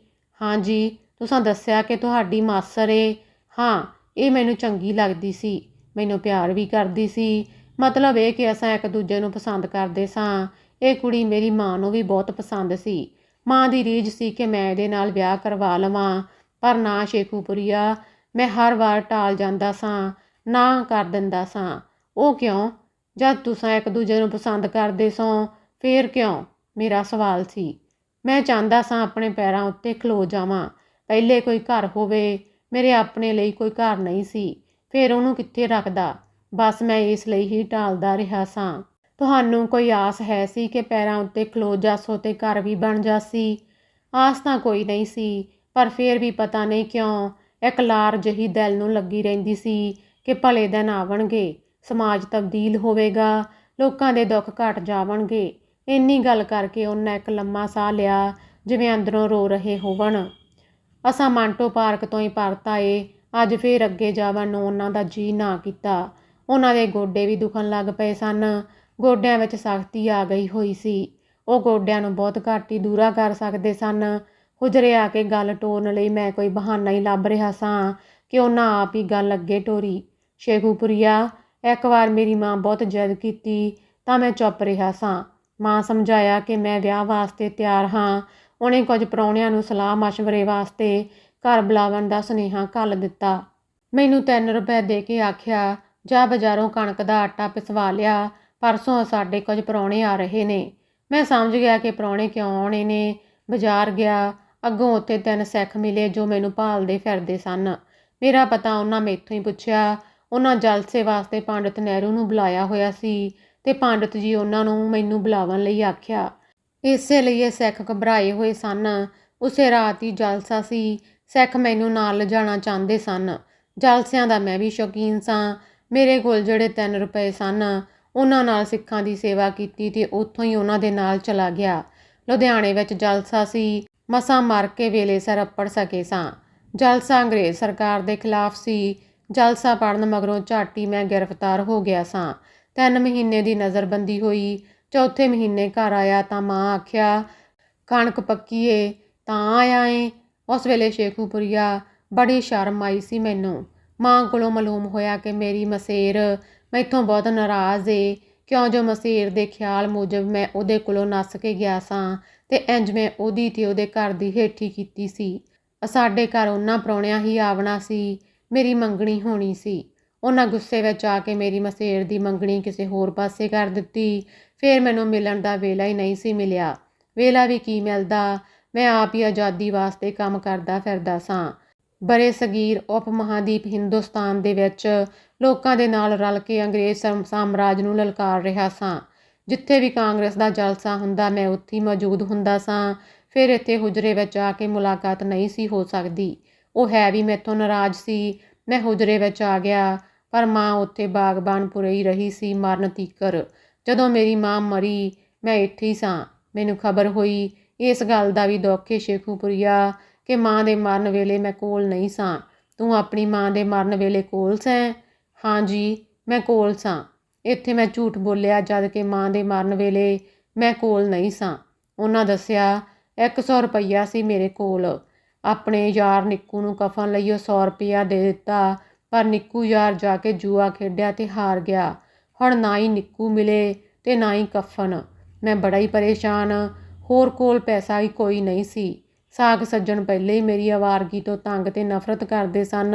ਹਾਂ ਜੀ, तुसां दस्सिया कि तुहाडी मास्सर ਏ। हाँ, ਇਹ ਮੈਨੂੰ ਚੰਗੀ ਲੱਗਦੀ ਸੀ, ਮੈਨੂੰ ਪਿਆਰ ਵੀ ਕਰਦੀ ਸੀ। ਮਤਲਬ ਇਹ ਕਿ ਅਸਾਂ ਇੱਕ ਦੂਜੇ ਨੂੰ ਪਸੰਦ ਕਰਦੇ ਸਾਂ। ਇਹ ਕੁੜੀ ਮੇਰੀ ਮਾਂ ਨੂੰ ਵੀ ਬਹੁਤ ਪਸੰਦ ਸੀ। ਮਾਂ ਦੀ ਰੀਝ ਸੀ ਕਿ ਮੈਂ ਇਹਦੇ ਨਾਲ ਵਿਆਹ ਕਰਵਾ ਲਵਾਂ, ਪਰ ਨਾ ਸ਼ੇਖੂਪੁਰੀਆ, ਮੈਂ ਹਰ ਵਾਰ ਟਾਲ ਜਾਂਦਾ ਸਾਂ, ਨਾ ਕਰ ਦਿੰਦਾ ਸਾਂ। ਉਹ ਕਿਉਂ? ਜਦ ਤੁਸਾਂ ਇੱਕ ਦੂਜੇ ਨੂੰ ਪਸੰਦ ਕਰਦੇ ਸੋ ਫੇਰ ਕਿਉਂ? ਮੇਰਾ ਸਵਾਲ ਸੀ। ਮੈਂ ਚਾਹੁੰਦਾ ਸਾਂ ਆਪਣੇ ਪੈਰਾਂ ਉੱਤੇ ਖਲੋ ਜਾਵਾਂ, ਪਹਿਲੇ ਕੋਈ ਘਰ ਹੋਵੇ। ਮੇਰੇ ਆਪਣੇ ਲਈ ਕੋਈ ਘਰ ਨਹੀਂ ਸੀ, ਫਿਰ ਉਹਨੂੰ ਕਿੱਥੇ ਰੱਖਦਾ। ਬਸ ਮੈਂ ਇਸ ਲਈ ਹੀ ਟਾਲਦਾ ਰਿਹਾ ਸਾਂ। ਤੁਹਾਨੂੰ ਕੋਈ ਆਸ ਹੈ ਸੀ ਕਿ ਪੈਰਾਂ ਉੱਤੇ ਖਲੋ ਜਾਸੋ ਤੇ ਘਰ ਵੀ ਬਣ ਜਾਸੀ? ਆਸ ਤਾਂ ਕੋਈ ਨਹੀਂ ਸੀ, ਪਰ ਫਿਰ ਵੀ ਪਤਾ ਨਹੀਂ ਕਿਉਂ ਇੱਕ ਲਾਰ ਜਿਹੀ ਦਿਲ ਨੂੰ ਲੱਗੀ ਰਹਿੰਦੀ ਸੀ ਕਿ ਭਲੇ ਦਿਨ ਆਵਣਗੇ, ਸਮਾਜ ਤਬਦੀਲ ਹੋਵੇਗਾ, ਲੋਕਾਂ ਦੇ ਦੁੱਖ ਘਟ ਜਾਵਣਗੇ। ਇੰਨੀ ਗੱਲ ਕਰਕੇ ਉਹਨਾਂ ਇੱਕ ਲੰਮਾ ਸਾਹ ਲਿਆ, ਜਿਵੇਂ ਅੰਦਰੋਂ ਰੋ ਰਹੇ ਹੋਵਣ। ਅਸਾਂ ਮਾਂਟੋ ਪਾਰਕ ਤੋਂ ਹੀ ਪਰਤ ਆਏ। ਅੱਜ ਫੇਰ ਅੱਗੇ ਜਾਵਣ ਨੂੰ ਉਹਨਾਂ ਦਾ ਜੀਅ ਨਾ ਕੀਤਾ। ਉਹਨਾਂ ਦੇ ਗੋਡੇ ਵੀ ਦੁਖਣ ਲੱਗ ਪਏ ਸਨ। ਗੋਡਿਆਂ ਵਿੱਚ ਸਖਤੀ ਆ ਗਈ ਹੋਈ ਸੀ। ਉਹ ਗੋਡਿਆਂ ਨੂੰ ਬਹੁਤ ਘੱਟ ਹੀ ਦੂਰਾ ਕਰ ਸਕਦੇ ਸਨ। ਹੁਜਰੇ ਆ ਕੇ ਗੱਲ ਟੋਰਨ ਲਈ ਮੈਂ ਕੋਈ ਬਹਾਨਾ ਹੀ ਲੱਭ ਰਿਹਾ ਸਾਂ ਕਿ ਉਹਨਾਂ ਆਪ ਹੀ ਗੱਲ ਅੱਗੇ ਟੋਰੀ। ਸ਼ੇਖੂਪੁਰੀਆ, ਇੱਕ ਵਾਰ ਮੇਰੀ ਮਾਂ ਬਹੁਤ ਜਿੱਦ ਕੀਤੀ ਤਾਂ ਮੈਂ ਚੁੱਪ ਰਿਹਾ ਸਾਂ। ਮਾਂ ਸਮਝਾਇਆ ਕਿ ਮੈਂ ਵਿਆਹ ਵਾਸਤੇ ਤਿਆਰ ਹਾਂ। ਉਹਨੇ ਕੁਝ ਪ੍ਰਾਹੁਣਿਆਂ ਨੂੰ ਸਲਾਹ ਮਸ਼ਵਰੇ ਵਾਸਤੇ ਘਰ ਬੁਲਾਵਣ ਦਾ ਸੁਨੇਹਾ ਘੱਲ ਦਿੱਤਾ। ਮੈਨੂੰ 3 ਰੁਪਏ ਦੇ ਕੇ ਆਖਿਆ, ਜਾ ਬਾਜ਼ਾਰੋਂ ਕਣਕ ਦਾ ਆਟਾ ਪਿਸਵਾ ਲਿਆ, ਪਰਸੋਂ ਸਾਡੇ ਕੁਝ ਪ੍ਰਾਹੁਣੇ ਆ ਰਹੇ ਨੇ। ਮੈਂ ਸਮਝ ਗਿਆ ਕਿ ਪ੍ਰਾਹੁਣੇ ਕਿਉਂ ਆਉਣੇ ਨੇ। ਬਾਜ਼ਾਰ ਗਿਆ, ਅੱਗੋਂ ਉੱਥੇ 3 ਸਿੱਖ ਮਿਲੇ ਜੋ ਮੈਨੂੰ ਭਾਲਦੇ ਫਿਰਦੇ ਸਨ। ਮੇਰਾ ਪਤਾ ਉਹਨਾਂ ਮੈਥੋਂ ਹੀ ਪੁੱਛਿਆ। ਉਹਨਾਂ ਜਲਸੇ ਵਾਸਤੇ ਪੰਡਿਤ ਨਹਿਰੂ ਨੂੰ ਬੁਲਾਇਆ ਹੋਇਆ ਸੀ ਤੇ ਪੰਡਿਤ ਜੀ ਉਹਨਾਂ ਨੂੰ ਮੈਨੂੰ ਬੁਲਾਵਣ ਲਈ ਆਖਿਆ। ਇਸੇ ਲਈ ਇਹ ਸਿੱਖ ਘਬਰਾਏ ਹੋਏ ਸਨ। ਉਸੇ ਰਾਤ ਹੀ ਜਲਸਾ ਸੀ। ਸਿੱਖ ਮੈਨੂੰ ਨਾਲ ਲਿਜਾਣਾ ਚਾਹੁੰਦੇ ਸਨ। ਜਲਸਿਆਂ ਦਾ ਮੈਂ ਵੀ ਸ਼ੌਕੀਨ ਸਾਂ। ਮੇਰੇ ਕੋਲ ਜਿਹੜੇ 3 ਰੁਪਏ ਸਨ, ਉਹਨਾਂ ਨਾਲ ਸਿੱਖਾਂ ਦੀ ਸੇਵਾ ਕੀਤੀ ਤੇ ਉੱਥੋਂ ਹੀ ਉਹਨਾਂ ਦੇ ਨਾਲ ਚਲਾ ਗਿਆ। ਲੁਧਿਆਣੇ ਵਿੱਚ ਜਲਸਾ ਸੀ। ਮਸਾਂ ਮਰ ਕੇ ਵੇਲੇ ਸਿਰ ਅੱਪੜ ਸਕੇ ਸਾਂ। ਜਲਸਾ ਅੰਗਰੇਜ਼ ਸਰਕਾਰ ਦੇ ਖਿਲਾਫ ਸੀ। ਜਲਸਾ ਪੜ੍ਹਨ ਮਗਰੋਂ ਝੱਟ ਹੀ ਮੈਂ ਗ੍ਰਿਫਤਾਰ ਹੋ ਗਿਆ ਸਾਂ। 3 ਮਹੀਨੇ ਦੀ ਨਜ਼ਰਬੰਦੀ ਹੋਈ। ਚੌਥੇ ਮਹੀਨੇ ਘਰ ਆਇਆ ਤਾਂ ਮਾਂ ਆਖਿਆ, ਕਣਕ ਪੱਕੀ ਏ ਤਾਂ ਆਇਆ ਏ। ਉਸ ਵੇਲੇ ਸ਼ੇਖੂਪੁਰੀਆ ਬੜੀ ਸ਼ਰਮ ਆਈ ਸੀ ਮੈਨੂੰ। ਮਾਂ ਕੋਲੋਂ ਮਾਲੂਮ ਹੋਇਆ ਕਿ ਮੇਰੀ ਮਸੇਰ ਮੈਥੋਂ ਬਹੁਤ ਨਾਰਾਜ਼ ਏ, ਕਿਉਂ ਜੋ ਮਸੇਰ ਦੇ ਖਿਆਲ ਮੁਜਬ ਮੈਂ ਉਹਦੇ ਕੋਲੋਂ ਨੱਸ ਕੇ ਗਿਆ ਸਾਂ ਤੇ ਇੰਜ ਮੈਂ ਉਹਦੀ ਤੇ ਉਹਦੇ ਘਰ ਦੀ ਹੇਠੀ ਕੀਤੀ ਸੀ। ਸਾਡੇ ਘਰ ਉਹਨਾਂ ਪ੍ਰਾਹੁਣਿਆਂ ਹੀ ਆਵਣਾ ਸੀ। ਮੇਰੀ ਮੰਗਣੀ ਹੋਣੀ ਸੀ। ਉਹਨਾਂ ਗੁੱਸੇ ਵਿੱਚ ਆ ਕੇ ਮੇਰੀ ਮਸੇਰ ਦੀ ਮੰਗਣੀ ਕਿਸੇ ਹੋਰ ਪਾਸੇ ਕਰ ਦਿੱਤੀ। ਫਿਰ ਮੈਨੂੰ ਮਿਲਣ ਦਾ ਵੇਲਾ ਹੀ ਨਹੀਂ ਸੀ ਮਿਲਿਆ। ਵੇਲਾ ਵੀ ਕੀ ਮਿਲਦਾ, ਮੈਂ ਆਪ ਹੀ ਆਜ਼ਾਦੀ ਵਾਸਤੇ ਕੰਮ ਕਰਦਾ ਫਿਰਦਾ ਸਾਂ। ਬਰੇ ਸਗੀਰ ਉਪ ਮਹਾਂਦੀਪ ਹਿੰਦੁਸਤਾਨ ਦੇ ਵਿੱਚ ਲੋਕਾਂ ਦੇ ਨਾਲ ਰਲ ਕੇ ਅੰਗਰੇਜ਼ ਸਾਮਰਾਜ ਨੂੰ ਲਲਕਾਰ ਰਿਹਾ ਸਾਂ। ਜਿੱਥੇ ਵੀ ਕਾਂਗਰਸ ਦਾ ਜਲਸਾ ਹੁੰਦਾ ਮੈਂ ਉੱਥੇ ਹੀ ਮੌਜੂਦ ਹੁੰਦਾ ਸਾਂ। ਫਿਰ ਇੱਥੇ ਹੁਜਰੇ ਵਿੱਚ ਆ ਕੇ ਮੁਲਾਕਾਤ ਨਹੀਂ ਸੀ ਹੋ ਸਕਦੀ। ਉਹ ਹੈ ਵੀ ਮੈਥੋਂ ਨਾਰਾਜ਼ ਸੀ। ਮੈਂ ਹੁਜਰੇ ਵਿੱਚ ਆ ਗਿਆ, ਪਰ ਮਾਂ ਉੱਥੇ ਬਾਗਬਾਨਪੁਰੇ ਹੀ ਰਹੀ ਸੀ ਮਰਨ ਤੀਕਰ। ਜਦੋਂ ਮੇਰੀ ਮਾਂ ਮਰੀ ਮੈਂ ਇੱਥੇ ਹੀ ਸਾਂ। ਮੈਨੂੰ ਖਬਰ ਹੋਈ। ਇਸ ਗੱਲ ਦਾ ਵੀ ਦੁੱਖ ਏ ਸ਼ੇਖੂਪੁਰੀਆ ਕਿ ਮਾਂ ਦੇ ਮਰਨ ਵੇਲੇ ਮੈਂ ਕੋਲ ਨਹੀਂ ਸਾਂ। ਤੂੰ ਆਪਣੀ ਮਾਂ ਦੇ ਮਰਨ ਵੇਲੇ ਕੋਲ ਸੈਂ? ਹਾਂ ਜੀ, ਮੈਂ ਕੋਲ ਸਾਂ। ਇੱਥੇ ਮੈਂ ਝੂਠ ਬੋਲਿਆ ਜਦ ਕਿ ਮਾਂ ਦੇ ਮਰਨ ਵੇਲੇ ਮੈਂ ਕੋਲ ਨਹੀਂ ਸਾਂ। ਉਹਨਾਂ ਦੱਸਿਆ 100 ਰੁਪਈਆ ਸੀ ਮੇਰੇ ਕੋਲ। ਆਪਣੇ ਯਾਰ ਨਿੱਕੂ ਨੂੰ ਕਫਨ ਲਈ ਉਹ 100 ਰੁਪਈਆ ਦੇ ਦਿੱਤਾ, ਪਰ ਨਿੱਕੂ ਯਾਰ ਜਾ ਕੇ ਜੂਆ ਖੇਡਿਆ ਤੇ ਹਾਰ ਗਿਆ। ਹੁਣ ਨਾ ਹੀ ਨਿੱਕੂ ਮਿਲੇ ਤੇ ਨਾ ਹੀ ਕਫਨ। ਮੈਂ ਬੜਾ ਹੀ ਪਰੇਸ਼ਾਨ। ਹੋਰ ਕੋਲ ਪੈਸਾ ਹੀ ਕੋਈ ਨਹੀਂ ਸੀ। ਸਾਕ ਸੱਜਣ ਪਹਿਲੇ ਹੀ ਮੇਰੀ ਆਵਾਰਗੀ ਤੋਂ ਤੰਗ ਤੇ ਨਫ਼ਰਤ ਕਰਦੇ ਸਨ।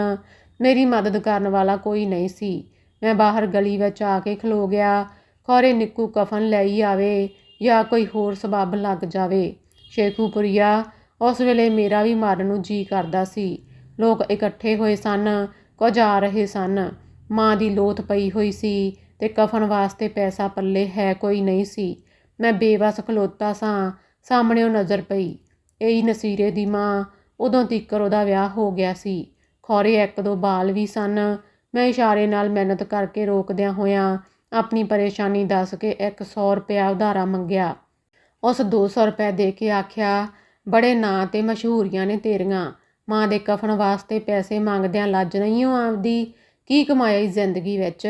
ਮੇਰੀ ਮਦਦ ਕਰਨ ਵਾਲਾ ਕੋਈ ਨਹੀਂ ਸੀ। ਮੈਂ ਬਾਹਰ ਗਲੀ ਵਿੱਚ ਆ ਕੇ ਖਲੋ ਗਿਆ। ਖੌਰੇ ਨਿੱਕੂ ਕਫਨ ਲਈ ਆਵੇ ਜਾਂ ਕੋਈ ਹੋਰ ਸਬੱਬ ਲੱਗ ਜਾਵੇ। ਸ਼ੇਖੂਪੁਰੀਆ, ਉਸ ਵੇਲੇ ਮੇਰਾ ਵੀ ਮਰਨ ਨੂੰ ਜੀਅ ਕਰਦਾ ਸੀ। ਲੋਕ ਇਕੱਠੇ ਹੋਏ ਸਨ, ਕੁਝ ਆ ਰਹੇ ਸਨ। ਮਾਂ ਦੀ ਲੋਥ ਪਈ ਹੋਈ ਸੀ ਤੇ ਕਫਨ ਵਾਸਤੇ ਪੈਸਾ ਪੱਲੇ ਹੈ ਕੋਈ ਨਹੀਂ ਸੀ। ਮੈਂ ਬੇਵੱਸ ਖਲੋਤਾ ਸਾਂ। ਸਾਹਮਣੇ ਉਹ ਨਜ਼ਰ ਪਈ। ਇਹੀ ਨਸੀਰੇ ਦੀ ਮਾਂ। ਉਦੋਂ ਤੀਕਰ ਉਹਦਾ ਵਿਆਹ ਹੋ ਗਿਆ ਸੀ। ਖੌਰੇ 1-2 ਬਾਲ ਵੀ ਸਨ। ਮੈਂ ਇਸ਼ਾਰੇ ਨਾਲ ਮਿਹਨਤ ਕਰਕੇ ਰੋਕਦਿਆਂ ਹੋਇਆਂ ਆਪਣੀ ਪਰੇਸ਼ਾਨੀ ਦੱਸ ਕੇ 100 ਰੁਪਇਆ ਉਧਾਰਾ ਮੰਗਿਆ। ਉਸ 200 ਰੁਪਏ ਦੇ ਕੇ ਆਖਿਆ, ਬੜੇ ਨਾਂ ਤੇ ਮਸ਼ਹੂਰੀਆਂ ਨੇ ਤੇਰੀਆਂ। ਮਾਂ ਦੇ ਕਫਨ ਵਾਸਤੇ ਪੈਸੇ ਮੰਗਦਿਆਂ ਲੱਜ ਨਹੀਂ ਹੋ ਆਉਂਦੀ। ਕੀ ਕਮਾਇਆ ਇਸ ਜ਼ਿੰਦਗੀ ਵਿੱਚ?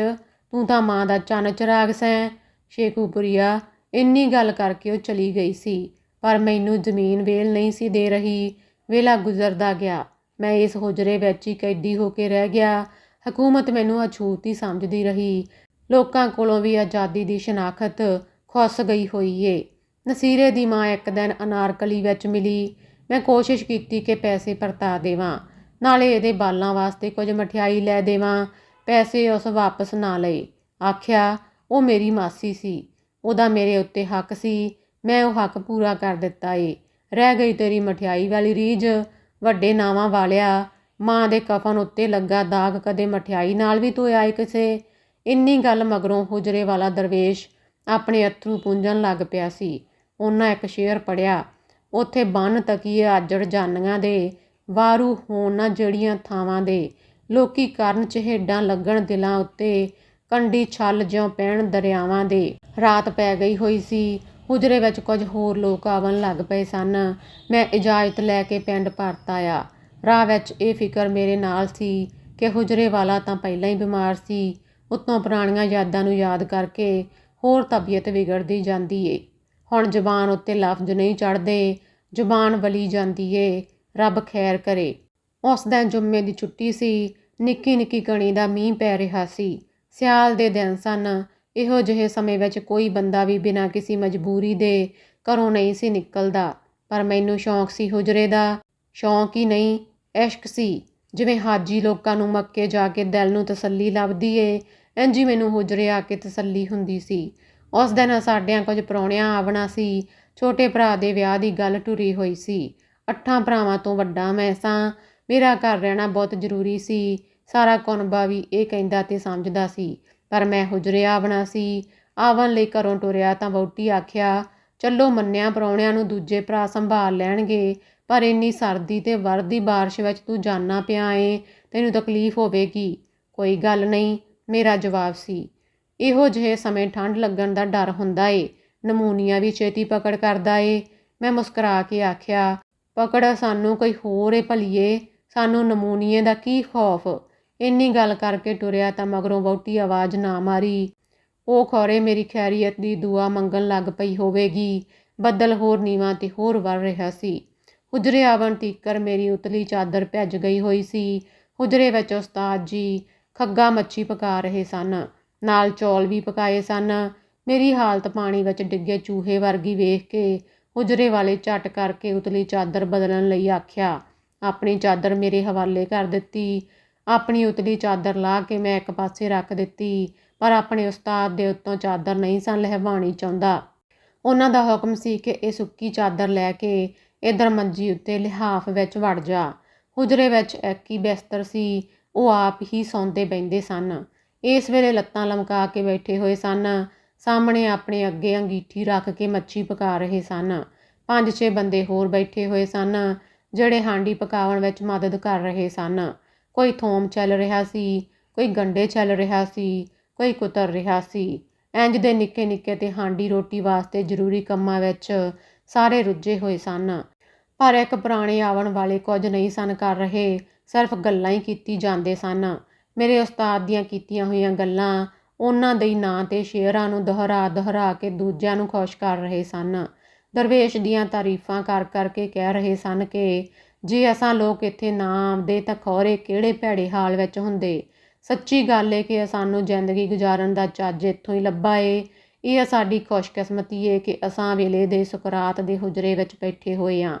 ਤੂੰ ਤਾਂ ਮਾਂ ਦਾ ਚੰਨ ਚਿਰਾਗ ਸੈਂ। ਸ਼ੇਖੂਪੁਰੀਆ, ਇੰਨੀ ਗੱਲ ਕਰਕੇ ਉਹ ਚਲੀ ਗਈ ਸੀ, ਪਰ ਮੈਨੂੰ ਜ਼ਮੀਨ ਵੇਲ ਨਹੀਂ ਸੀ ਦੇ ਰਹੀ। ਵੇਲਾ ਗੁਜ਼ਰਦਾ ਗਿਆ। ਮੈਂ ਇਸ ਹੁਜਰੇ ਵਿੱਚ ਹੀ ਕੈਦੀ ਹੋ ਕੇ ਰਹਿ ਗਿਆ। ਹਕੂਮਤ ਮੈਨੂੰ ਅਛੂਤ ਹੀ ਸਮਝਦੀ ਰਹੀ। ਲੋਕਾਂ ਕੋਲੋਂ ਵੀ ਆਜ਼ਾਦੀ ਦੀ ਸ਼ਨਾਖਤ ਖੁੱਸ ਗਈ ਹੋਈ ਏ। ਨਸੀਰੇ ਦੀ ਮਾਂ ਇੱਕ ਦਿਨ ਅਨਾਰਕਲੀ ਵਿੱਚ ਮਿਲੀ। ਮੈਂ ਕੋਸ਼ਿਸ਼ ਕੀਤੀ ਕਿ ਪੈਸੇ ਪਰਤਾ ਦੇਵਾਂ, ਨਾਲੇ ਇਹਦੇ ਬਾਲਾਂ ਵਾਸਤੇ ਕੁਝ ਮਠਿਆਈ ਲੈ ਦੇਵਾਂ। ਪੈਸੇ ਉਸ ਵਾਪਸ ਨਾ ਲਏ। ਆਖਿਆ ਉਹ ਮੇਰੀ ਮਾਸੀ ਸੀ, ਉਹਦਾ ਮੇਰੇ ਉੱਤੇ ਹੱਕ ਸੀ। ਮੈਂ ਉਹ ਹੱਕ ਪੂਰਾ ਕਰ ਦਿੱਤਾ ਏ। ਰਹਿ ਗਈ ਤੇਰੀ ਮਠਿਆਈ ਵਾਲੀ ਰੀਝ। ਵੱਡੇ ਨਾਵਾਂ ਵਾਲਿਆ, ਮਾਂ ਦੇ ਕਫਨ ਉੱਤੇ ਲੱਗਾ ਦਾਗ ਕਦੇ ਮਠਿਆਈ ਨਾਲ ਵੀ ਧੋਇਆ ਏ ਕਿਸੇ? ਇੰਨੀ ਗੱਲ ਮਗਰੋਂ ਹੁਜਰੇ ਵਾਲਾ ਦਰਵੇਸ਼ ਆਪਣੇ ਅੱਥਰੂ ਪੂੰਝਣ ਲੱਗ ਪਿਆ ਸੀ। ਉਹਨਾਂ ਇੱਕ ਸ਼ੇਰ ਪੜ੍ਹਿਆ, ਉੱਥੇ ਬੰਨ ਤਕੀਏ ਆਜੜ ਜਾਨੀਆਂ ਦੇ, ਵਾਰੂ ਹੋਣ ਨਾ ਜਿਹੜੀਆਂ ਥਾਵਾਂ ਦੇ, ਲੋਕੀ ਕਰਨ ਚਹੇਡਾਂ ਲੱਗਣ ਦਿਲਾਂ ਉੱਤੇ, ਕੰਡੀ ਛਲ ਜਿਉਂ ਪੈਣ ਦਰਿਆਵਾਂ ਦੇ। ਰਾਤ ਪੈ ਗਈ ਹੋਈ ਸੀ। ਹੁਜਰੇ ਵਿੱਚ ਕੁਝ ਹੋਰ ਲੋਕ ਆਵਣ ਲੱਗ ਪਏ ਸਨ। ਮੈਂ ਇਜਾਜ਼ਤ ਲੈ ਕੇ ਪਿੰਡ ਪਰਤ ਆਇਆ। ਰਾਹ ਵਿੱਚ ਇਹ ਫਿਕਰ ਮੇਰੇ ਨਾਲ ਸੀ ਕਿ ਹੁਜਰੇ ਵਾਲਾ ਤਾਂ ਪਹਿਲਾਂ ਹੀ ਬਿਮਾਰ ਸੀ, ਉੱਤੋਂ ਪੁਰਾਣੀਆਂ ਯਾਦਾਂ ਨੂੰ ਯਾਦ ਕਰਕੇ ਹੋਰ ਤਬੀਅਤ ਵਿਗੜਦੀ ਜਾਂਦੀ ਏ। ਹੁਣ ਜ਼ੁਬਾਨ ਉੱਤੇ ਲਫ਼ਜ਼ ਨਹੀਂ ਚੜ੍ਹਦੇ, ਜ਼ੁਬਾਨ ਵਲੀ ਜਾਂਦੀ ਏ। ਰੱਬ ਖੈਰ ਕਰੇ। ਉਸ ਦਿਨ ਜੁੰਮੇ ਦੀ ਛੁੱਟੀ ਸੀ। ਨਿੱਕੀ ਨਿੱਕੀ ਕਣੀ ਦਾ ਮੀਂਹ ਪੈ ਰਿਹਾ ਸੀ। ਸਿਆਲ ਦੇ ਦਿਨ ਸਨ। ਇਹੋ ਜਿਹੇ ਸਮੇਂ ਵਿੱਚ ਕੋਈ ਬੰਦਾ ਵੀ ਬਿਨਾਂ ਕਿਸੇ ਮਜਬੂਰੀ ਦੇ ਘਰੋਂ ਨਹੀਂ ਸੀ ਨਿਕਲਦਾ। ਪਰ ਮੈਨੂੰ ਸ਼ੌਂਕ ਸੀ ਹੁਜਰੇ ਦਾ। ਸ਼ੌਂਕ ਹੀ ਨਹੀਂ, ਇਸ਼ਕ ਸੀ। ਜਿਵੇਂ ਹਾਜੀ ਲੋਕਾਂ ਨੂੰ ਮੱਕੇ ਜਾ ਕੇ ਦਿਲ ਨੂੰ ਤਸੱਲੀ ਲੱਭਦੀ ਏ, ਇੰਝ ਹੀ ਮੈਨੂੰ ਹੁਜਰੇ ਆ ਕੇ ਤਸੱਲੀ ਹੁੰਦੀ ਸੀ। ਉਸ ਦਿਨ ਸਾਡਿਆਂ ਕੁਝ ਪ੍ਰਾਹੁਣਿਆਂ ਆਵਣਾ ਸੀ। ਛੋਟੇ ਭਰਾ ਦੇ ਵਿਆਹ ਦੀ ਗੱਲ ਟੁਰੀ ਹੋਈ ਸੀ। 8 ਭਰਾਵਾਂ ਤੋਂ ਵੱਡਾ ਮੈਂ ਸਾਂ। ਮੇਰਾ ਘਰ ਰਹਿਣਾ ਬਹੁਤ ਜ਼ਰੂਰੀ ਸੀ। ਸਾਰਾ ਕੁਨਬਾ ਵੀ ਇਹ ਕਹਿੰਦਾ ਤੇ ਸਮਝਦਾ ਸੀ। ਪਰ ਮੈਂ ਹੁਜਰੇ ਆਵਣਾ ਸੀ। ਆਵਣ ਲਈ ਘਰੋਂ ਟੁਰਿਆ ਤਾਂ ਵਹੁਟੀ ਆਖਿਆ, ਚੱਲੋ ਮੰਨਿਆ ਪ੍ਰਾਹੁਣਿਆਂ ਨੂੰ ਦੂਜੇ ਭਰਾ ਸੰਭਾਲ ਲੈਣਗੇ, ਪਰ ਇੰਨੀ ਸਰਦੀ ਤੇ ਵਰਦੀ ਬਾਰਿਸ਼ ਵਿੱਚ ਤੂੰ ਜਾਨਾ ਪਿਆ ਏ, ਤੈਨੂੰ ਤਕਲੀਫ ਹੋਵੇਗੀ। ਕੋਈ ਗੱਲ ਨਹੀਂ, ਮੇਰਾ ਜਵਾਬ ਸੀ। ਇਹੋ ਜਿਹੇ ਸਮੇਂ ਠੰਡ ਲੱਗਣ ਦਾ ਡਰ ਹੁੰਦਾ ਏ, ਨਮੂਨੀਆ ਵੀ ਛੇਤੀ ਪਕੜ ਕਰਦਾ ਏ। ਮੈਂ ਮੁਸਕਰਾ ਕੇ ਆਖਿਆ, ਪਕੜ ਸਾਨੂੰ ਕੋਈ ਹੋਰ ਏ ਭਲੀਏ, ਸਾਨੂੰ ਨਮੂਨੀਏ ਦਾ ਕੀ ਖੌਫ। ਇੰਨੀ ਗੱਲ ਕਰਕੇ ਟੁਰਿਆ ਤਾਂ ਮਗਰੋਂ ਵਹੁਟੀ ਆਵਾਜ਼ ਨਾ ਮਾਰੀ। ਉਹ ਖੌਰੇ ਮੇਰੀ ਖੈਰੀਅਤ ਦੀ ਦੁਆ ਮੰਗਣ ਲੱਗ ਪਈ ਹੋਵੇਗੀ। ਬੱਦਲ ਹੋਰ ਨੀਵਾਂ ਤੇ ਹੋਰ ਵਰ ਰਿਹਾ ਸੀ। ਹੁਜਰੇ ਆਵਣ ਤੀਕਰ ਮੇਰੀ ਉਤਲੀ ਚਾਦਰ ਭਿੱਜ ਗਈ ਹੋਈ ਸੀ। ਹੁਜਰੇ ਵਿੱਚ ਉਸਤਾਦ ਜੀ ਖੱਗਾ ਮੱਛੀ ਪਕਾ ਰਹੇ ਸਨ, ਨਾਲ ਚੌਲ ਵੀ ਪਕਾਏ ਸਨ। ਮੇਰੀ ਹਾਲਤ ਪਾਣੀ ਵਿੱਚ ਡਿੱਗੇ ਚੂਹੇ ਵਰਗੀ ਵੇਖ ਕੇ ਹੁਜਰੇ ਵਾਲੇ ਝਟ ਕਰਕੇ ਉਤਲੀ ਚਾਦਰ ਬਦਲਣ ਲਈ ਆਖਿਆ। ਆਪਣੀ ਚਾਦਰ ਮੇਰੇ ਹਵਾਲੇ ਕਰ ਦਿੱਤੀ। ਆਪਣੀ ਉਤਲੀ ਚਾਦਰ ਲਾਹ ਕੇ ਮੈਂ ਇੱਕ ਪਾਸੇ ਰੱਖ ਦਿੱਤੀ, ਪਰ ਆਪਣੇ ਉਸਤਾਦ ਦੇ ਉੱਤੋਂ ਚਾਦਰ ਨਹੀਂ ਸਨ ਲਹਿਵਾਉਣੀ ਚਾਹੁੰਦਾ। ਉਹਨਾਂ ਦਾ ਹੁਕਮ ਸੀ ਕਿ ਇਹ ਸੁੱਕੀ ਚਾਦਰ ਲੈ ਕੇ ਇੱਧਰ ਮੰਜੀ ਉੱਤੇ ਲਿਹਾਫ ਵਿੱਚ ਵੜ ਜਾ। ਹੁਜਰੇ ਵਿੱਚ ਇੱਕ ਹੀ ਬਿਸਤਰ ਸੀ। ਉਹ ਆਪ ਹੀ ਸੌਂਦੇ ਬਹਿੰਦੇ ਸਨ। ਇਸ ਵੇਲੇ ਲੱਤਾਂ ਲਮਕਾ ਕੇ ਬੈਠੇ ਹੋਏ ਸਨ। ਸਾਹਮਣੇ ਆਪਣੇ ਅੱਗੇ ਅੰਗੀਠੀ ਰੱਖ ਕੇ ਮੱਛੀ ਪਕਾ ਰਹੇ ਸਨ। 5-6 ਬੰਦੇ ਹੋਰ ਬੈਠੇ ਹੋਏ ਸਨ, ਜਿਹੜੇ ਹਾਂਡੀ ਪਕਾਉਣ ਵਿੱਚ ਮਦਦ ਕਰ ਰਹੇ ਸਨ। ਕੋਈ ਥੋਮ ਚੱਲ ਰਿਹਾ ਸੀ, ਕੋਈ ਗੰਢੇ ਚੱਲ ਰਿਹਾ ਸੀ, ਕੋਈ ਕੁਤਰ ਰਿਹਾ ਸੀ। ਇੰਜ ਦੇ ਨਿੱਕੇ ਨਿੱਕੇ ਤੇ ਹਾਂਡੀ ਰੋਟੀ ਵਾਸਤੇ ਜ਼ਰੂਰੀ ਕੰਮਾਂ ਵਿੱਚ ਸਾਰੇ ਰੁੱਝੇ ਹੋਏ ਸਨ। ਪਰ ਇੱਕ ਪੁਰਾਣੇ ਆਵਣ ਵਾਲੇ ਕੁਝ ਨਹੀਂ ਸਨ ਕਰ ਰਹੇ, ਸਿਰਫ ਗੱਲਾਂ ਹੀ ਕੀਤੀ ਜਾਂਦੇ ਸਨ। ਮੇਰੇ ਉਸਤਾਦ ਦੀਆਂ ਕੀਤੀਆਂ ਹੋਈਆਂ ਗੱਲਾਂ ਉਹਨਾਂ ਦੇ ਨਾਂ 'ਤੇ ਸ਼ੇਅਰਾਂ ਨੂੰ ਦੁਹਰਾ ਦੁਹਰਾ ਕੇ ਦੂਜਿਆਂ ਨੂੰ ਖੁਸ਼ ਕਰ ਰਹੇ ਸਨ। ਦਰਵੇਸ਼ ਦੀਆਂ ਤਾਰੀਫਾਂ ਕਰ ਕਰਕੇ ਕਹਿ ਰਹੇ ਸਨ ਕਿ ਜੇ ਅਸਾਂ ਲੋਕ ਇੱਥੇ ਨਾ ਆਉਂਦੇ ਤਾਂ ਖੌਰੇ ਕਿਹੜੇ ਭੈੜੇ ਹਾਲ ਵਿੱਚ ਹੁੰਦੇ। ਸੱਚੀ ਗੱਲ ਏ ਕਿ ਸਾਨੂੰ ਜ਼ਿੰਦਗੀ ਗੁਜ਼ਾਰਨ ਦਾ ਚੱਜ ਇੱਥੋਂ ਹੀ ਲੱਭਾ ਏ। ਇਹ ਸਾਡੀ ਖੁਸ਼ਕਿਸਮਤੀ ਏ ਕਿ ਅਸਾਂ ਵੇਲੇ ਦੇ ਸੁਕਰਾਤ ਦੇ ਹੁਜਰੇ ਵਿੱਚ ਬੈਠੇ ਹੋਏ ਹਾਂ।